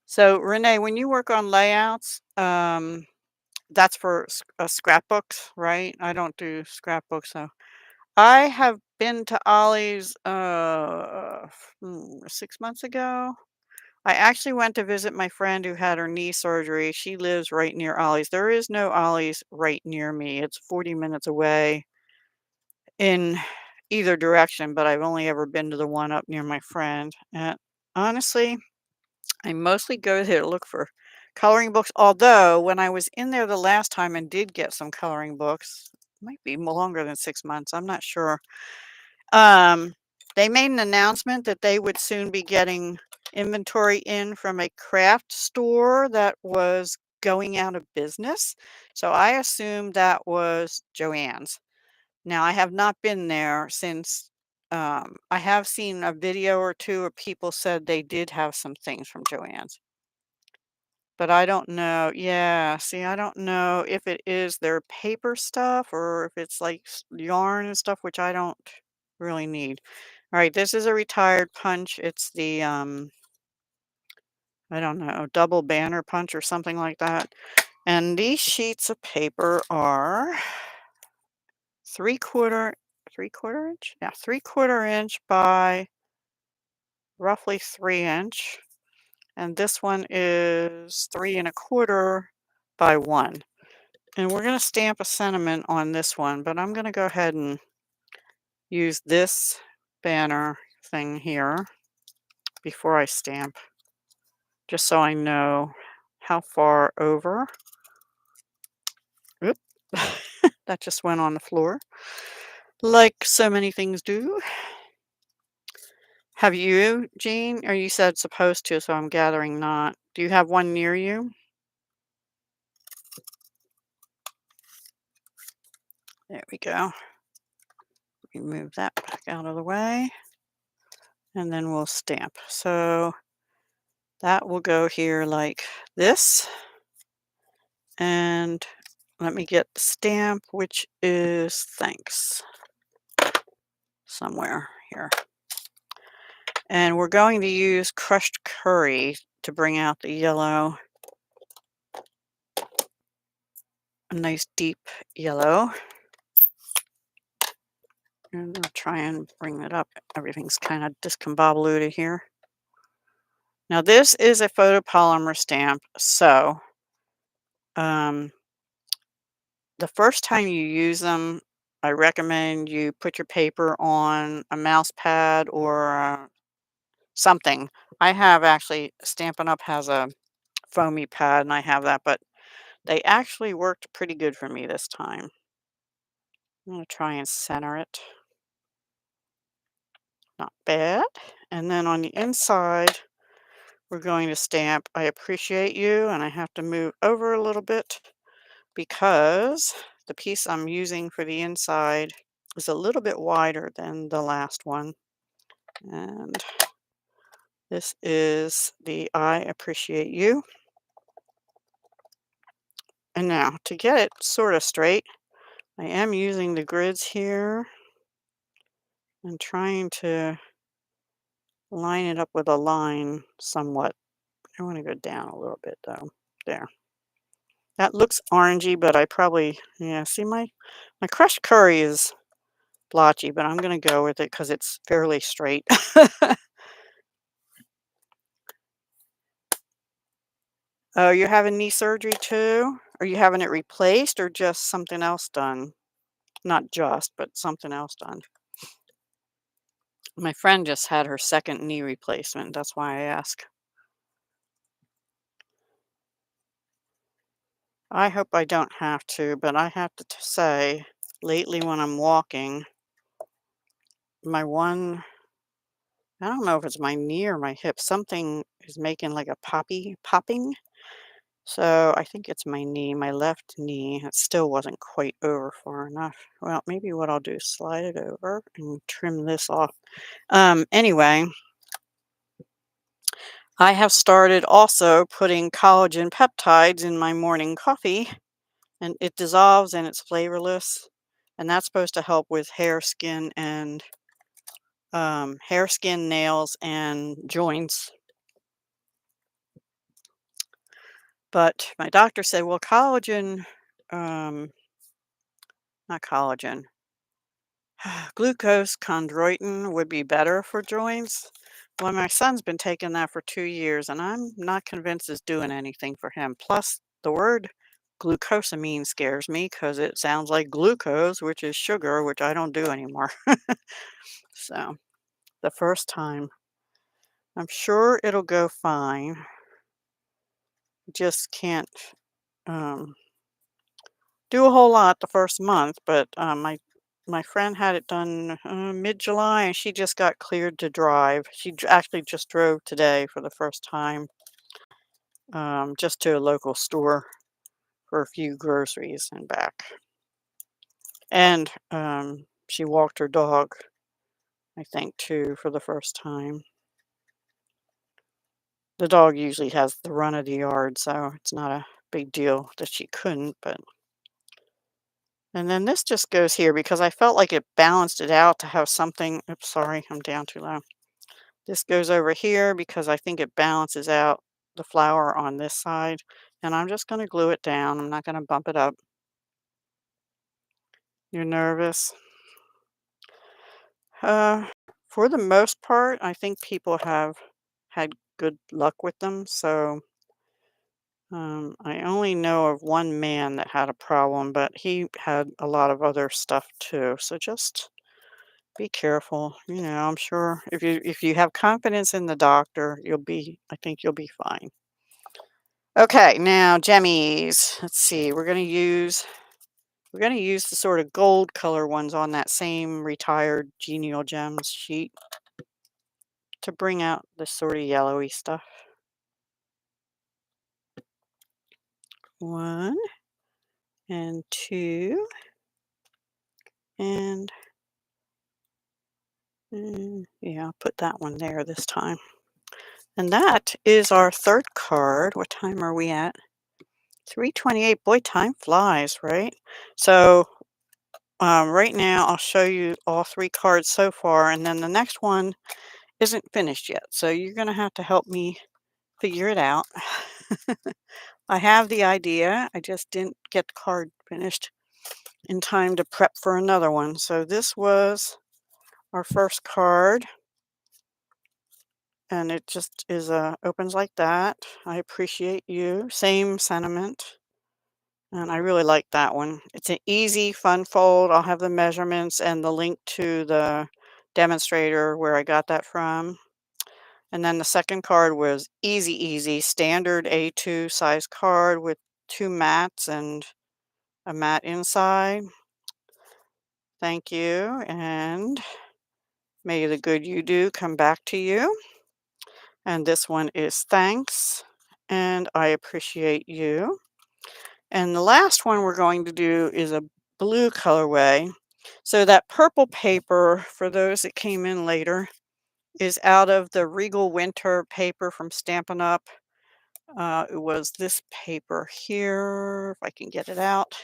So, Renee, when you work on layouts, that's for scrapbooks, right? I don't do scrapbooks, so I have been to Ollie's 6 months ago. I actually went to visit my friend who had her knee surgery. She lives right near Ollie's. There is no Ollie's right near me. It's 40 minutes away in either direction, but I've only ever been to the one up near my friend. And honestly, I mostly go there to look for coloring books. Although when I was in there the last time and did get some coloring books, might be longer than 6 months. I'm not sure. Um, they made an announcement that they would soon be getting inventory in from a craft store that was going out of business. So I assumed that was Joann's. Now, I have not been there since. I have seen a video or two where people said they did have some things from Joann's. But I don't know. Yeah, see, I don't know if it is their paper stuff or if it's like yarn and stuff, which I don't really need. All right, this is a retired punch. It's the I don't know, double banner punch or something like that. And these sheets of paper are 3/4 3/4 inch? Yeah, 3/4 inch by roughly 3 inch. And this one is 3 1/4 by 1. And we're going to stamp a sentiment on this one, but I'm going to go ahead and use this banner thing here before I stamp, just so I know how far over. Oop. That just went on the floor, like so many things do. Have you, Jean? Or you said supposed to, so I'm gathering not. Do you have one near you? There we go. Remove that back out of the way. And then we'll stamp. So that will go here like this. And let me get the stamp, which is thanks, somewhere here. And we're going to use crushed curry to bring out the yellow. A nice deep yellow. And I'll try and bring it up. Everything's kind of discombobulated here. Now this is a photopolymer stamp, so the first time you use them, I recommend you put your paper on a mouse pad or something. I have actually Stampin' Up! Has a foamy pad, and I have that, but they actually worked pretty good for me this time. I'm gonna try and center it. Not bad. And then on the inside, we're going to stamp "I appreciate you," and I have to move over a little bit because the piece I'm using for the inside is a little bit wider than the last one. And this is the "I appreciate you." And now to get it sort of straight, I am using the grids here and trying to line it up with a line somewhat. I want to go down a little bit though. There. That looks orangey, but I probably, yeah, see my crushed curry is blotchy, but I'm gonna go with it because it's fairly straight. Oh, you're having knee surgery too? Are you having it replaced or just something else done? Not just, but something else done. My friend just had her second knee replacement. That's why I ask. I hope I don't have to, but I have to say, lately when I'm walking, my one, I don't know if it's my knee or my hip, something is making like a popping. So I think it's my knee, my left knee. It still wasn't quite over far enough. Well, maybe what I'll do is slide it over and trim this off. Anyway, I have started also putting collagen peptides in my morning coffee, and it dissolves and it's flavorless. And that's supposed to help with hair, skin, nails, and joints. But my doctor said, well, collagen, um, not collagen, glucose chondroitin would be better for joints. Well, my son's been taking that for 2 years, and I'm not convinced it's doing anything for him. Plus, the word glucosamine scares me because it sounds like glucose, which is sugar, which I don't do anymore. So, the first time, I'm sure it'll go fine. Just can't um, do a whole lot the first month, but my friend had it done mid-July, and she just got cleared to drive. She actually just drove today for the first time, just to a local store for a few groceries and back. And she walked her dog, I think, too, for the first time. The dog usually has the run of the yard, so it's not a big deal that she couldn't, but and then this just goes here because I felt like it balanced it out to have something. Oops, sorry, I'm down too low. This goes over here because I think it balances out the flower on this side. And I'm just going to glue it down. I'm not going to bump it up. You're nervous? Uh, for the most part, I think people have had good luck with them. So I only know of one man that had a problem, but he had a lot of other stuff too. So just be careful. I'm sure if you have confidence in the doctor, I think you'll be fine. Okay, now jemmies. Let's see. We're gonna use the sort of gold color ones on that same retired Genial Gems sheet to bring out the sort of yellowy stuff. One and two and yeah, I'll put that one there this time. And that is our third card. What time are we at? 3:28. Boy, time flies, right? So right now I'll show you all three cards so far, and then the next one isn't finished yet. So you're going to have to help me figure it out. I have the idea. I just didn't get the card finished in time to prep for another one. So this was our first card, and it just is opens like that. I appreciate you. Same sentiment. And I really like that one. It's an easy, fun fold. I'll have the measurements and the link to the demonstrator where I got that from. And then the second card was easy, easy, standard A2 size card with 2 mats and a mat inside. Thank you, and may the good you do come back to you. And this one is thanks, and I appreciate you. And the last one we're going to do is a blue colorway. So that purple paper, for those that came in later, is out of the Regal Winter paper from Stampin' Up. It was this paper here, if I can get it out.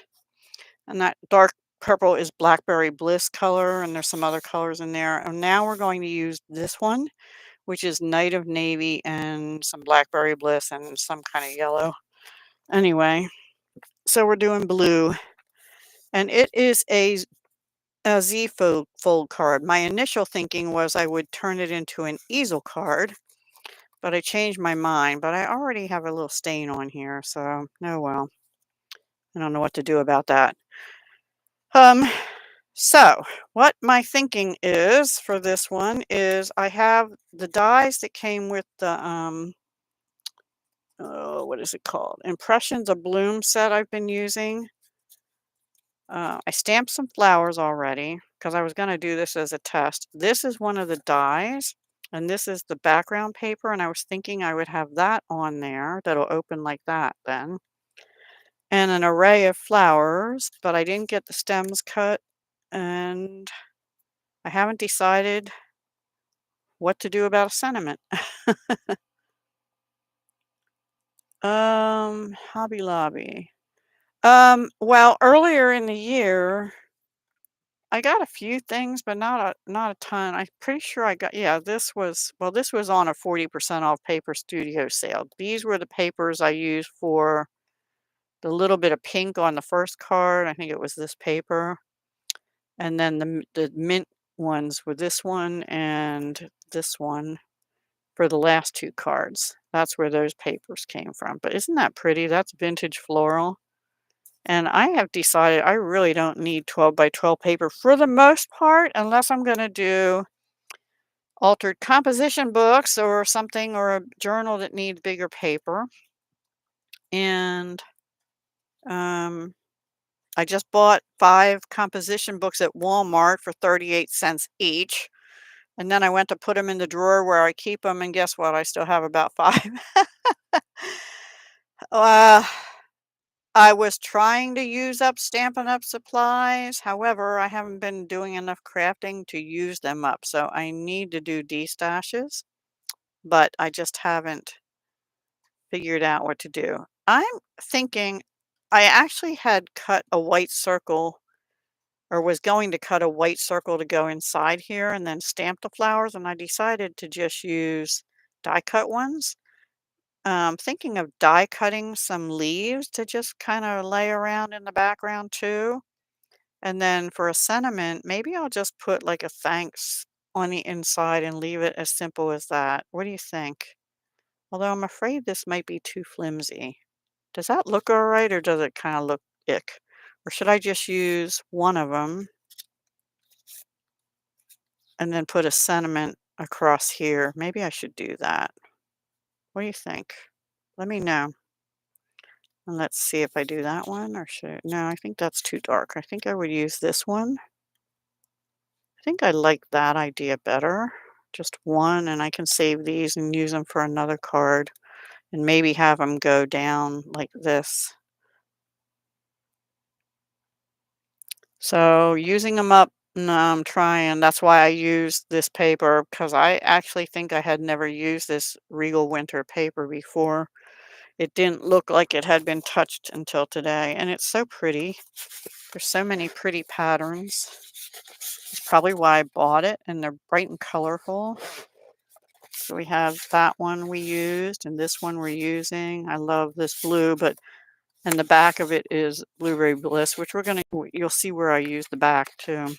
And that dark purple is Blackberry Bliss color, and there's some other colors in there. And now we're going to use this one, which is Night of Navy and some Blackberry Bliss and some kind of yellow. Anyway, so we're doing blue. And it is a Z fold card. My initial thinking was I would turn it into an easel card, but I changed my mind. But I already have a little stain on here, so oh well. I don't know what to do about that. Um, so what my thinking is for this one is I have the dies that came with the oh, what is it called? Impressions Abloom set I've been using. I stamped some flowers already because I was going to do this as a test. This is one of the dies, and this is the background paper, and I was thinking I would have that on there that'll open like that then. And an array of flowers, but I didn't get the stems cut, and I haven't decided what to do about a sentiment. Hobby Lobby. Well, earlier in the year, I got a few things, but not a ton. I'm pretty sure I got, yeah, this was on a 40% off paper studio sale. These were the papers I used for the little bit of pink on the first card. I think it was this paper. And then the mint ones were this one and this one for the last 2 cards. That's where those papers came from. But isn't that pretty? That's vintage floral. And I have decided I really don't need 12 by 12 paper for the most part, unless I'm going to do altered composition books or something, or a journal that needs bigger paper. And I just bought 5 composition books at Walmart for 38 cents each. And then I went to put them in the drawer where I keep them, and guess what? I still have about 5. uh, I was trying to use up Stampin' Up supplies. However, I haven't been doing enough crafting to use them up. So I need to do destashes, but I just haven't figured out what to do. I'm thinking I actually had cut a white circle, or was going to cut a white circle to go inside here and then stamp the flowers, and I decided to just use die cut ones. Thinking of die cutting some leaves to just kind of lay around in the background too. And then for a sentiment, maybe I'll just put like a thanks on the inside and leave it as simple as that. What do you think? Although I'm afraid this might be too flimsy. Does that look all right, or does it kind of look ick? Or should I just use one of them and then put a sentiment across here? Maybe I should do that. What do you think? Let me know. And let's see if I do that one, or should no, I think that's too dark. I think I would use this one. I think I like that idea better. Just one, and I can save these and use them for another card, and maybe have them go down like this. So using them up, no, I'm trying. That's why I used this paper, because I actually think I had never used this Regal Winter paper before. It didn't look like it had been touched until today, and it's so pretty. There's so many pretty patterns. It's probably why I bought it, and they're bright and colorful. So we have that one we used, and this one we're using. I love this blue, but and the back of it is Blueberry Bliss, which you'll see where I use the back too.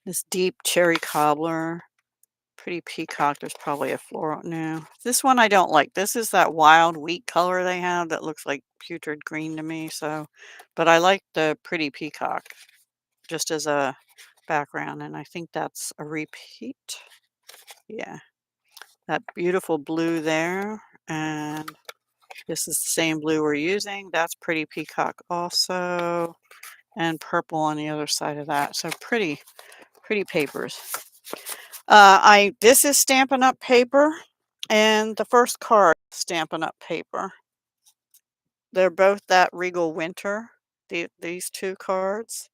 This deep cherry cobbler. Pretty Peacock, there's probably a floral. No, this one I don't like. This is that wild wheat color they have that looks like putrid green to me. So, but I like the Pretty Peacock just as a background, and I think that's a repeat. Yeah, that beautiful blue there, and this is the same blue we're using. That's Pretty Peacock also, and purple on the other side of that. So pretty papers. This is Stampin' Up paper, and the first card Stampin' Up paper. They're both that Regal Winter. These two cards.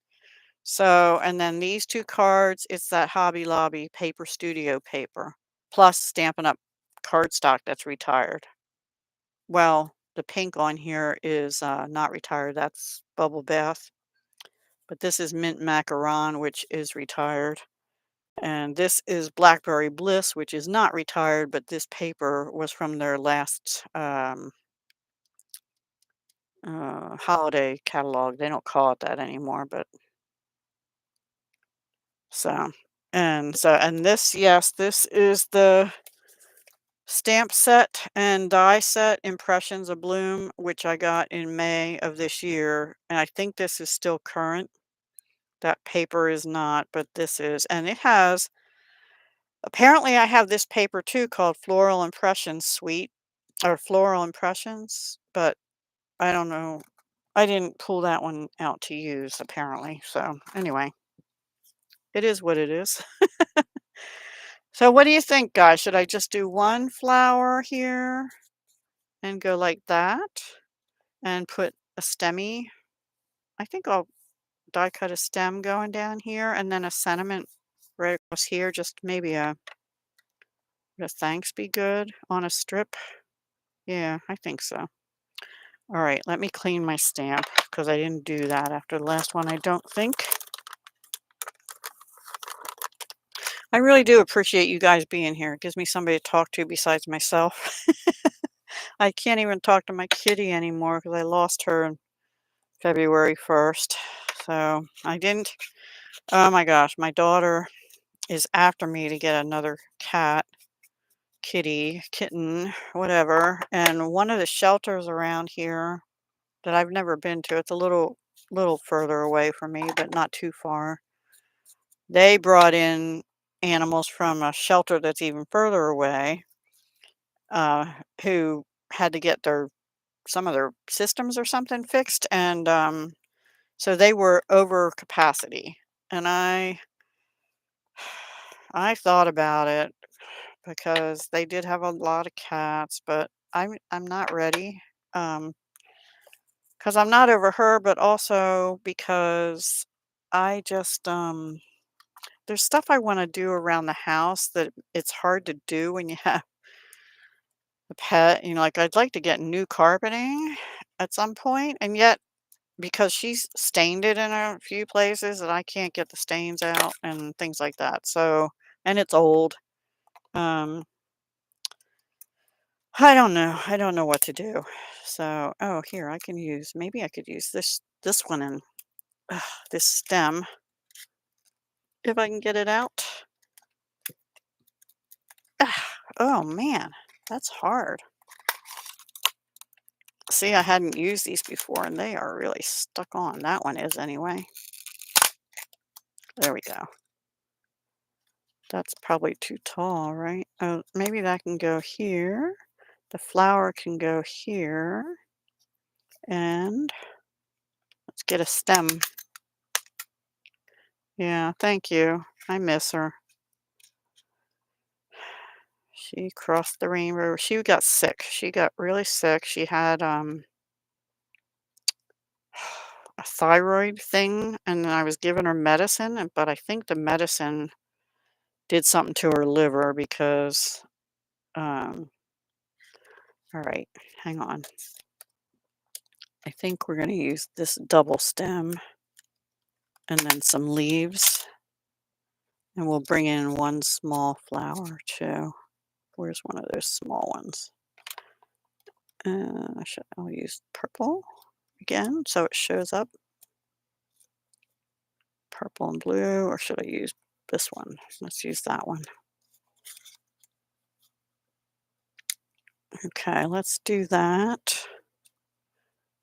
So, and then these two cards, it's that Hobby Lobby Paper Studio paper, plus Stampin' Up cardstock that's retired. Well, the pink on here is not retired. That's Bubble Bath. But this is Mint Macaron, which is retired. And this is Blackberry Bliss, which is not retired, but this paper was from their last holiday catalog. They don't call it that anymore, but so, and this, yes, this is the stamp set and die set Impressions of Bloom, which I got in May of this year. And I think this is still current. That paper is not, but this is, and it has, apparently I have this paper too called Floral Impressions Suite or Floral Impressions, but I don't know. I didn't pull that one out to use apparently. So anyway, it is what it is. So what do you think, guys? Should I just do one flower here and go like that and put a stemmy? I think I'll die cut a stem going down here and then a sentiment right across here. Just maybe would a thanks be good on a strip? Yeah, I think so. All right, let me clean my stamp because I didn't do that after the last one, I don't think. I really do appreciate you guys being here. It gives me somebody to talk to besides myself. I can't even talk to my kitty anymore because I lost her on February 1st. So I didn't. Oh my gosh, my daughter is after me to get another cat, kitty, kitten, whatever. And one of the shelters around here that I've never been to, it's a little further away from me, but not too far. They brought in animals from a shelter that's even further away, uh, who had to get some of their systems or something fixed, and so they were over capacity. And I thought about it because they did have a lot of cats, but I'm not ready. Because I'm not over her, but also because I just there's stuff I want to do around the house that it's hard to do when you have a pet. Like I'd like to get new carpeting at some point, and yet because she's stained it in a few places and I can't get the stains out and things like that. So, and it's old. Um, I don't know. I don't know what to do. So, oh, here I can use. Maybe I could use this one and this stem if I can get it out. Oh man, that's hard. See, I hadn't used these before and they are really stuck on. That one is anyway. There we go. That's probably too tall, right? Oh, maybe that can go here. The flower can go here. And let's get a stem. Yeah, thank you. I miss her. She crossed the rainbow. She got sick. She got really sick. She had a thyroid thing, and then I was giving her medicine, but I think the medicine did something to her liver because all right, hang on. I think we're going to use this double stem and then some leaves, and we'll bring in one small flower too. Where's one of those small ones? I'll use purple again so it shows up. Purple and blue, or should I use this one? Let's use that one. Okay, let's do that.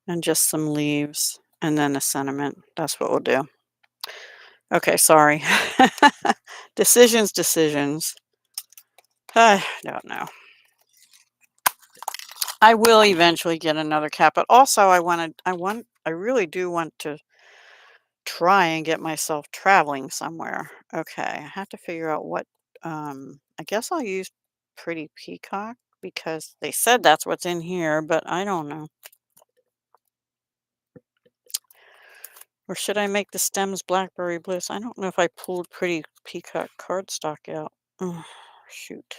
And just some leaves and then the sentiment. That's what we'll do. Okay, sorry. Decisions. I don't know. I will eventually get another cat, but also I really do want to try and get myself traveling somewhere. Okay, I have to figure out what, I guess I'll use Pretty Peacock because they said that's what's in here, but I don't know. Or should I make the stems Blackberry Bliss? I don't know if I pulled Pretty Peacock cardstock out. Oh, shoot.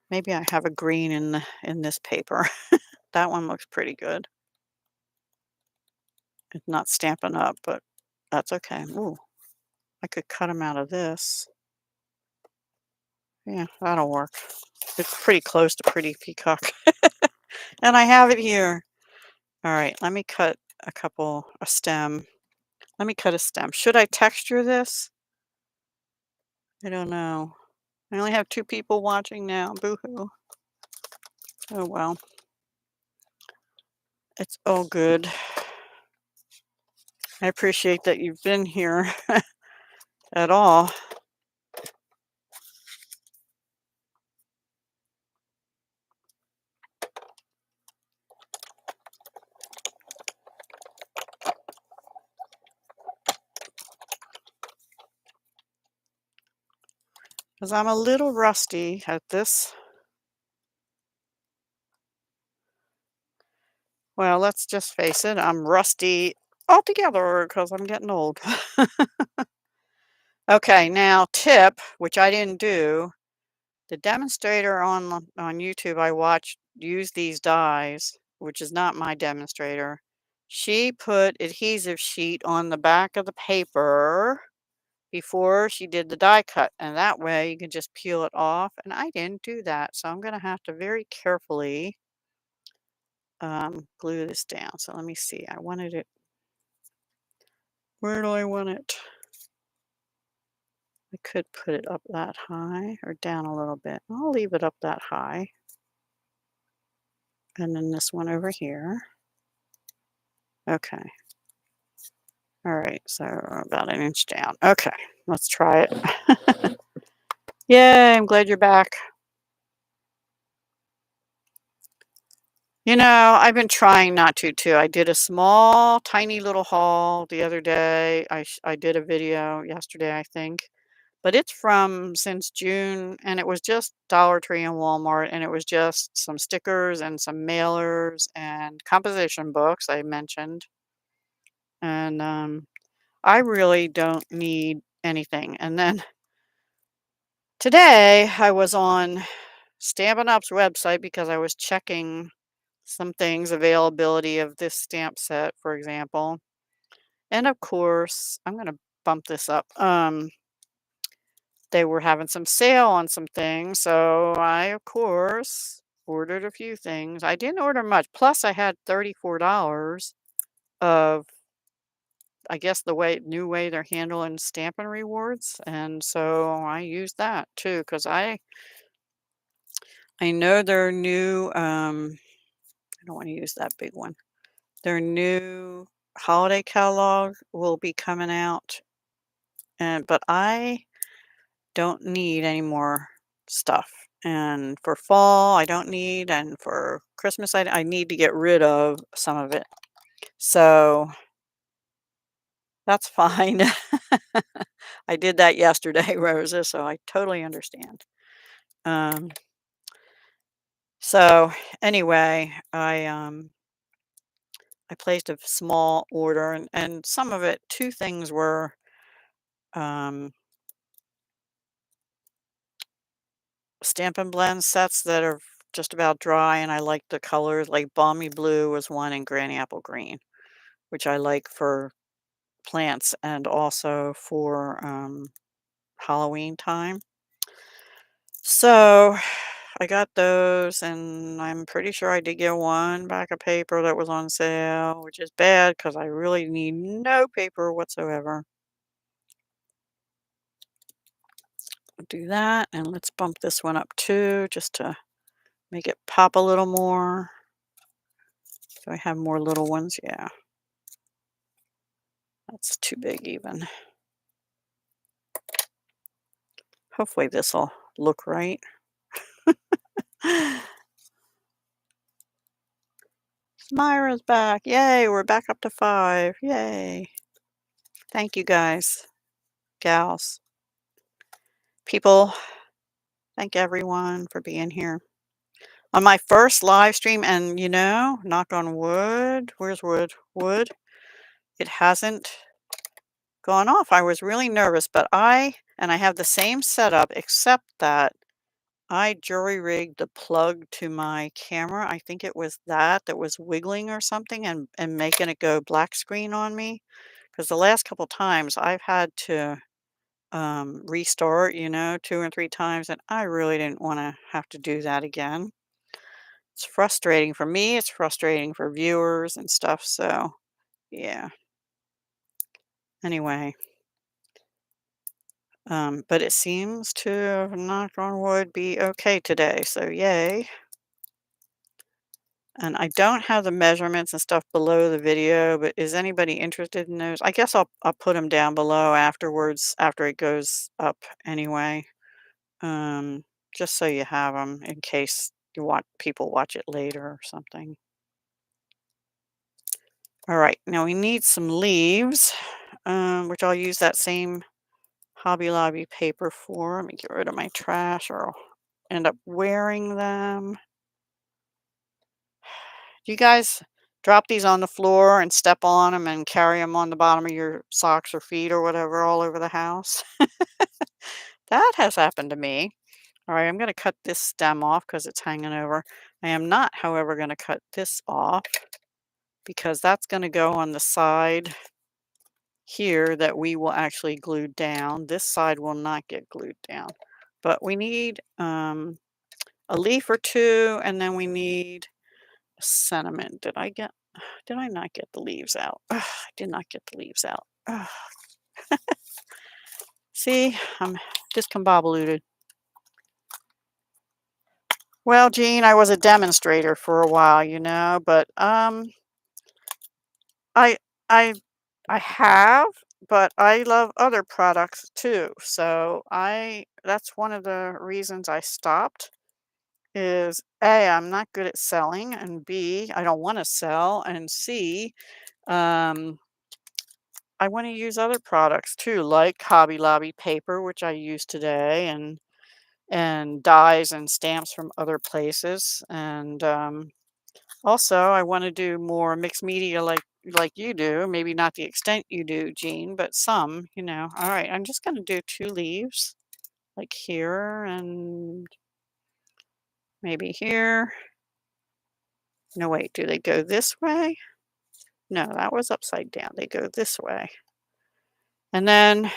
Maybe I have a green in this paper. That one looks pretty good. It's not Stampin' Up, but that's okay. Ooh, I could cut them out of this. Yeah, that'll work. It's pretty close to Pretty Peacock. And I have it here. All right, let me cut a stem. Let me cut a stem. Should I texture this? I don't know. I only have 2 people watching now. Boo-hoo. Oh, well. It's all good. I appreciate that you've been here at all. Because I'm a little rusty at this. Well, let's just face it, I'm rusty altogether because I'm getting old. Okay, now tip, which I didn't do, the demonstrator on YouTube I watched use these dies, which is not my demonstrator. She put adhesive sheet on the back of the paper before she did the die cut, and that way you can just peel it off, and I didn't do that, so I'm gonna have to very carefully glue this down. So let me see. I wanted it. Where do I want it? I could put it up that high or down a little bit. I'll leave it up that high. And then this one over here. Okay. All right. So about an inch down. Okay. Let's try it. Yay. I'm glad you're back. You know, I've been trying not to too. I did a small, tiny little haul the other day. I did a video yesterday, I think. But it's from since June, and it was just Dollar Tree and Walmart, and it was just some stickers and some mailers and composition books I mentioned. And I really don't need anything. And then today I was on Stampin' Up's website because I was checking some things, availability of this stamp set, for example. And of course, I'm going to bump this up. They were having some sale on some things, so I, of course, ordered a few things. I didn't order much. Plus, I had $34 of, I guess, the new way they're handling Stampin' Rewards, and so I used that too because I know their new, I don't wanna use that big one. Their new holiday catalog will be coming out, and but I don't need any more stuff. And for fall, I don't need, and for Christmas, I need to get rid of some of it. So that's fine. I did that yesterday, Rosa, so I totally understand. Um, so anyway, I placed a small order, and some of it, two things were um, Stampin' Blend sets that are just about dry, and I like the colors, like Balmy Blue was one and Granny Apple Green, which I like for plants and also for Halloween time. So I got those, and I'm pretty sure I did get one back of paper that was on sale, which is bad because I really need no paper whatsoever. I'll do that, and let's bump this one up too, just to Make it pop a little more. Do I have more little ones? Yeah. That's too big even. Hopefully this'll look right. Myra's back. Yay, we're back up to 5. Yay. Thank you guys, gals, people. Thank everyone for being here. On my first live stream, and knock on wood. Where's wood? Wood. It hasn't gone off. I was really nervous, but I have the same setup except that I jury-rigged the plug to my camera. I think it was that was wiggling or something and making it go black screen on me. Because the last couple times I've had to restart, 2 or 3 times, and I really didn't want to have to do that again. It's frustrating for me. It's frustrating for viewers and stuff. So, yeah. Anyway, but it seems to, knock on wood, be okay today. So, yay. And I don't have the measurements and stuff below the video, but is anybody interested in those? I guess I'll put them down below afterwards, after it goes up anyway. Just so you have them in case people watch it later or something. All right, now we need some leaves, which I'll use that same Hobby Lobby paper for. Let me get rid of my trash or I'll end up wearing them. Do you guys drop these on the floor and step on them and carry them on the bottom of your socks or feet or whatever all over the house? That has happened to me. All right, I'm going to cut this stem off because it's hanging over. I am not, however, going to cut this off because that's going to go on the side here that we will actually glue down. This side will not get glued down. But we need a leaf or two, and then we need a sentiment. Did I not get the leaves out? Ugh, I did not get the leaves out. Ugh. See, I'm discombobulated. Well, Jean, I was a demonstrator for a while, but I I I have, but I love other products too. So that's one of the reasons I stopped is A, I'm not good at selling, and B, I don't want to sell, and C, um, I want to use other products too, like Hobby Lobby paper, which I use today, and dyes and stamps from other places, and also I want to do more mixed media like you do. Maybe not the extent you do, Jean, but some. All right, I'm just going to do 2 leaves, like here and maybe here. No, wait, do they go this way? No, that was upside down. They go this way. And then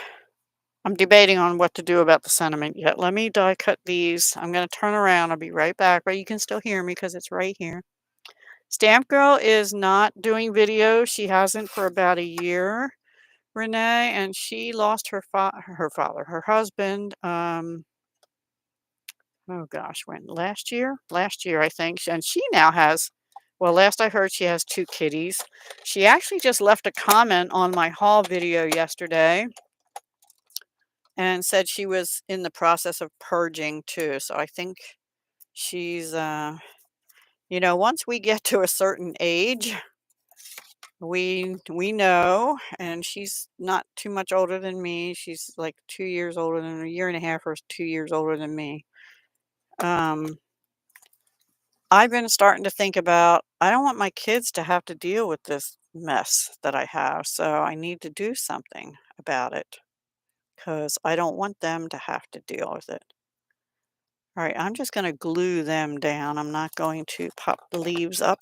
I'm debating on what to do about the sentiment yet. Let me die cut these. I'm going to turn around. I'll be right back, but you can still hear me because it's right here. Stamp Girl is not doing videos. She hasn't for about a year, Renee, and she lost her husband. Oh gosh, when last year? Last year, I think. And she now has, well, last I heard, she has 2 kitties. She actually just left a comment on my haul video yesterday and said she was in the process of purging too. So I think she's, once we get to a certain age, we know, and she's not too much older than me. She's like 2 years older than a year and a half or 2 years older than me. I've been starting to think about, I don't want my kids to have to deal with this mess that I have, so I need to do something about it because I don't want them to have to deal with it. All right, I'm just going to glue them down. I'm not going to pop the leaves up.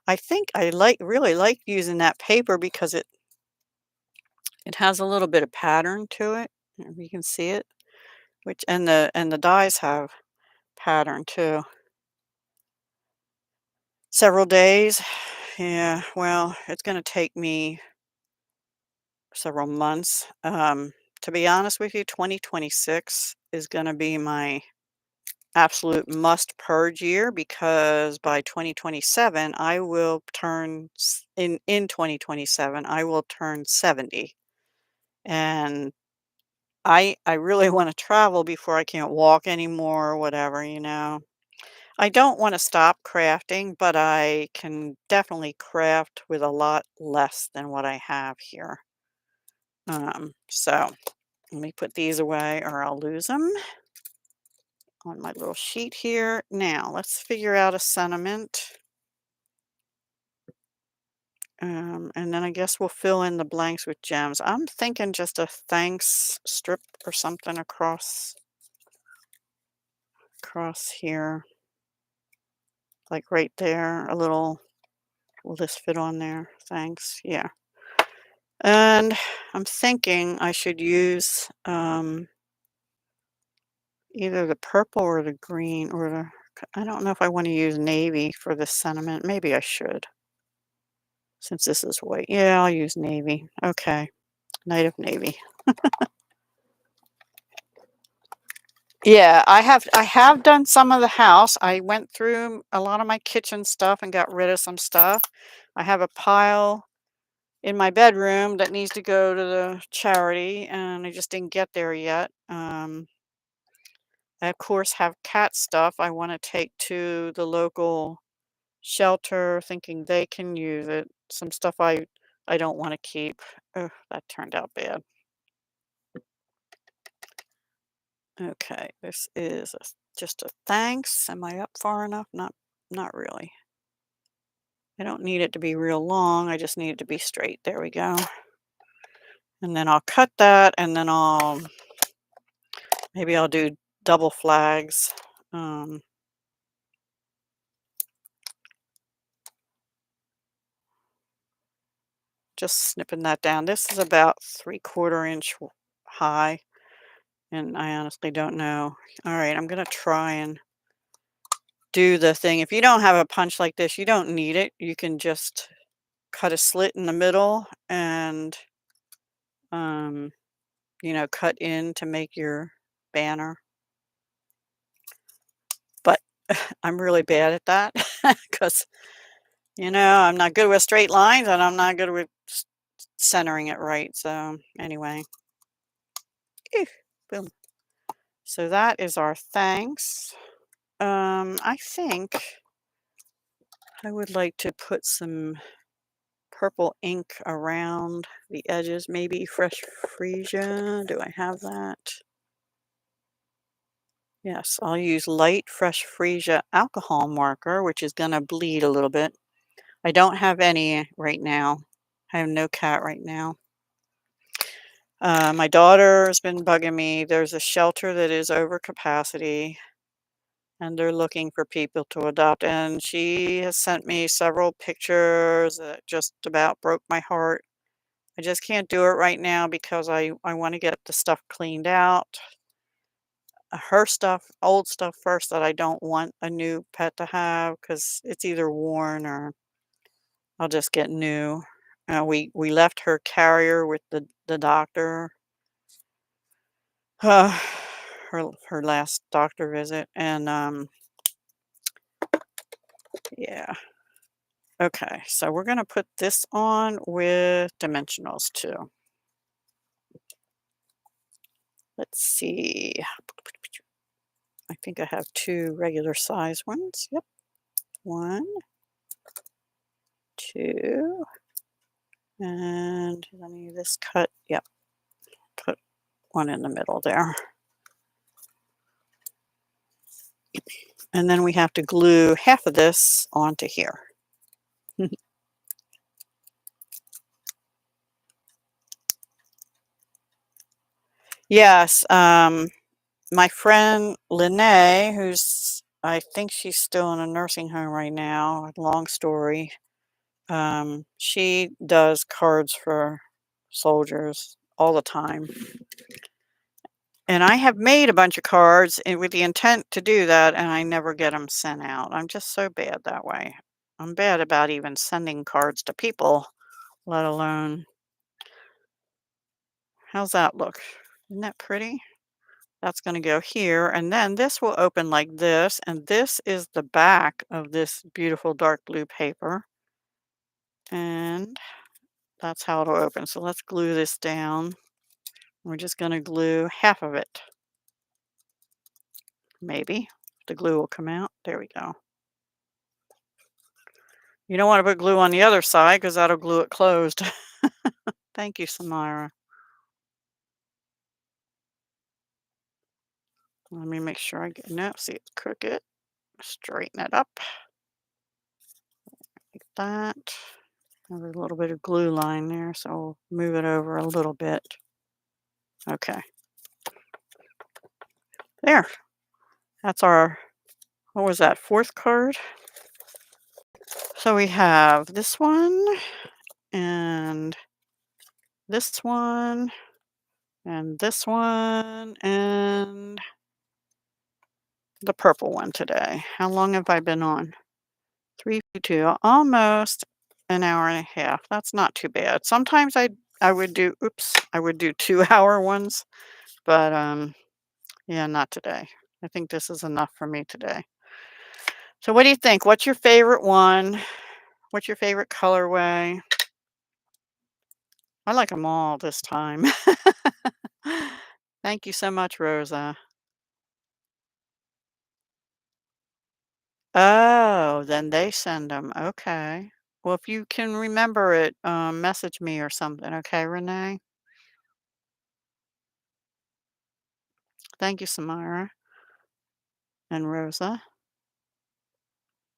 I think I really like using that paper because it has a little bit of pattern to it. If you can see it, and the dies have pattern too. Several days. Yeah, well, it's going to take me several months. To be honest with you, 2026 is going to be my absolute must purge year because by 2027 I will turn in 2027 I will turn 70, and I really want to travel before I can't walk anymore or whatever, you know. I don't want to stop crafting, but I can definitely craft with a lot less than what I have here. So let me put these away or I'll lose them on my little sheet here. Now let's figure out a sentiment. And then I guess we'll fill in the blanks with gems. I'm thinking just a thanks strip or something across here, like right there. A little, will this fit on there? Thanks. Yeah. And I'm thinking I should use either the purple or the green or I don't know if I want to use navy for this sentiment. Maybe I should, since this is white. Yeah, I'll use navy. Okay. Night of navy. Yeah, I have done some of the house. I went through a lot of my kitchen stuff and got rid of some stuff. I have a pile in my bedroom that needs to go to the charity, and I just didn't get there yet. I, of course, have cat stuff I want to take to the local shelter, thinking they can use it. Some stuff I don't want to keep. Ugh, that turned out bad. Okay, this is just a thanks. Am I up far enough? Not really. I don't need it to be real long. I just need it to be straight. There we go. And then I'll cut that, and then maybe I'll do double flags. Um, just snipping that down. This is about 3/4 inch high, and I honestly don't know. All right, I'm gonna try and do the thing. If you don't have a punch like this, you don't need it. You can just cut a slit in the middle and um, cut in to make your banner. But I'm really bad at that because, I'm not good with straight lines and I'm not good with centering it right. So anyway, ew, boom. So that is our thanks. I think I would like to put some purple ink around the edges, maybe fresh freesia. Do I have that? Yes, I'll use light fresh freesia alcohol marker, which is going to bleed a little bit. I don't have any right now. I have no cat right now. My daughter has been bugging me. There's a shelter that is over capacity, and they're looking for people to adopt. And she has sent me several pictures that just about broke my heart. I just can't do it right now because I want to get the stuff cleaned out. Her stuff, old stuff first that I don't want a new pet to have because it's either worn or I'll just get new. We left her carrier with the doctor, uh, her last doctor visit, and yeah. Okay, so we're gonna put this on with dimensionals too. Let's see. I think I have two regular size ones. Yep. One, two, and let me this cut. Yep. Put one in the middle there. And then we have to glue half of this onto here. Yes, my friend Lene, who's I think she's still in a nursing home right now. Long story. She does cards for soldiers all the time. And I have made a bunch of cards with the intent to do that, and I never get them sent out. I'm just so bad that way. I'm bad about even sending cards to people, let alone. How's that look? Isn't that pretty? That's going to go here, and then this will open like this, and this is the back of this beautiful dark blue paper, and that's how it'll open. So let's glue this down. We're just going to glue half of it, maybe. The glue will come out. There we go. You don't want to put glue on the other side because that'll glue it closed. Thank you, Samara. Let me make sure I get, no, see it's crooked. Straighten it up like that. There's a little bit of glue line there, so we'll move it over a little bit. Okay. There. That's our, what was that, fourth card? So we have this one, and this one, and this one, and the purple one today. How long have I been on? 3:02, almost an hour and a half. That's not too bad. Sometimes I would do, oops, I would do 2-hour ones, but yeah, not today. I think this is enough for me today. So what do you think? What's your favorite one? What's your favorite colorway? I like them all this time. Thank you so much, Rosa. Oh, then they send them. Okay. Well, if you can remember it, message me or something, okay, Renee? Thank you, Samara and Rosa.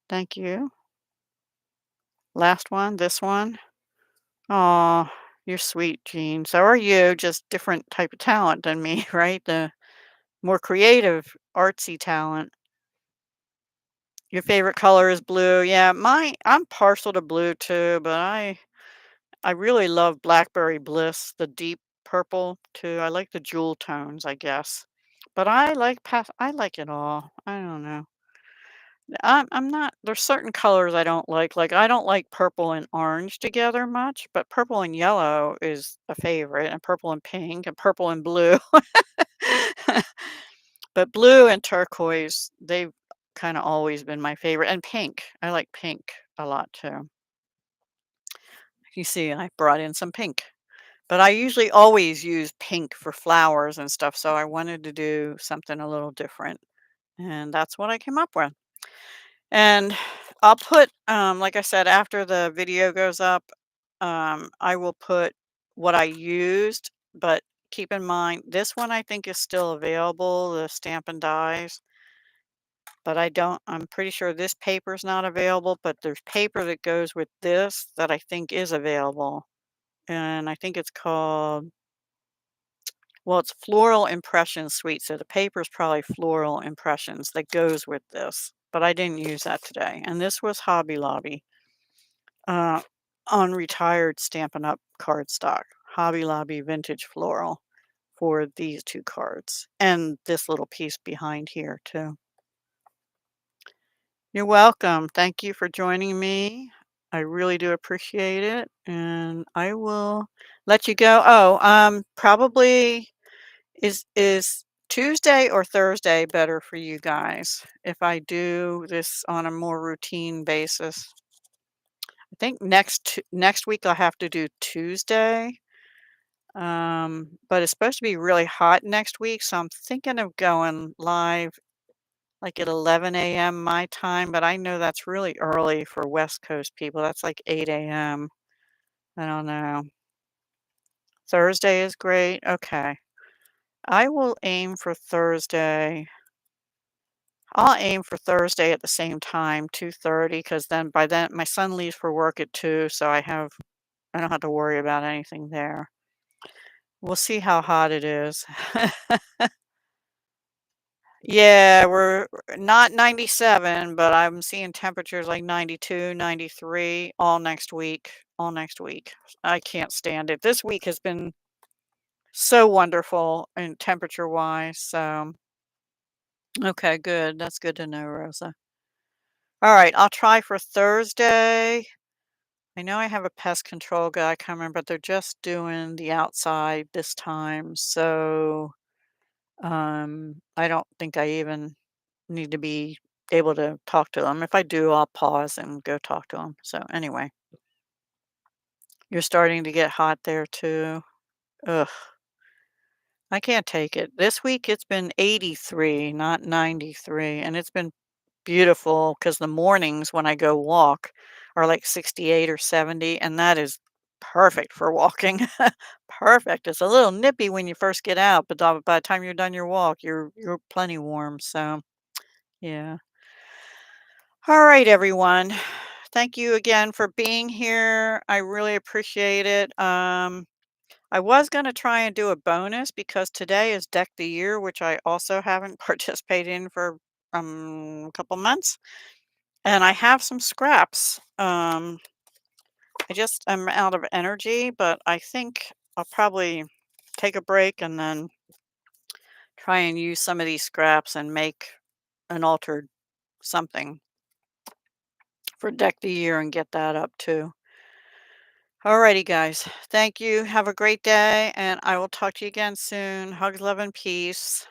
Thank you. Last one, this one. Oh, you're sweet, Jean. So are you, just different type of talent than me, right? The more creative, artsy talent. Your favorite color is blue. Yeah, I'm partial to blue too, but I really love Blackberry Bliss, the deep purple too. I like the jewel tones, I guess. But I like it all. I don't know. I'm not, there's certain colors I don't like. Like I don't like purple and orange together much, but purple and yellow is a favorite, and purple and pink, and purple and blue. But blue and turquoise, they've kind of always been my favorite. And pink. I like pink a lot too. You see, I brought in some pink. But I usually always use pink for flowers and stuff, so I wanted to do something a little different. And that's what I came up with. And I'll put, like I said, after the video goes up, I will put what I used, but keep in mind, this one I think is still available, the Stampin' Dies. But I'm pretty sure this paper is not available, but there's paper that goes with this that I think is available. And I think it's called, well, it's Floral Impressions Suite. So the paper is probably Floral Impressions that goes with this. But I didn't use that today. And this was Hobby Lobby uh, on retired Stampin' Up cardstock. Hobby Lobby Vintage Floral for these two cards. And this little piece behind here, too. You're welcome. Thank you for joining me. I really do appreciate it, and I will let you go. Oh, probably is Tuesday or Thursday better for you guys if I do this on a more routine basis? I think next week I'll have to do Tuesday. But it's supposed to be really hot next week, so I'm thinking of going live like at 11 a.m. my time, but I know that's really early for West Coast people. That's like 8 a.m. I don't know. Thursday is great. Okay. I will aim for Thursday. I'll aim for Thursday at the same time, 2:30, because then by then my son leaves for work at 2, so I don't have to worry about anything there. We'll see how hot it is. Yeah, we're not 97, but I'm seeing temperatures like 92, 93 all next week. All next week. I can't stand it. This week has been so wonderful and temperature-wise. So, okay, good. That's good to know, Rosa. All right, I'll try for Thursday. I know I have a pest control guy coming, but they're just doing the outside this time. So, I don't think I even need to be able to talk to them. If I do, I'll pause and go talk to them. So anyway, you're starting to get hot there too. Ugh, I can't take it. This week it's been 83, not 93, and it's been beautiful because the mornings when I go walk are like 68 or 70, and that is perfect for walking. Perfect. It's a little nippy when you first get out, but by the time you're done your walk, you're plenty warm. So yeah. All right, everyone. Thank you again for being here. I really appreciate it. I was going to try and do a bonus because today is Deck the Year, which I also haven't participated in for a couple months. And I have some scraps. I just am out of energy, but I think I'll probably take a break and then try and use some of these scraps and make an altered something for Deck the Year and get that up too. Alrighty, guys. Thank you. Have a great day, and I will talk to you again soon. Hugs, love, and peace.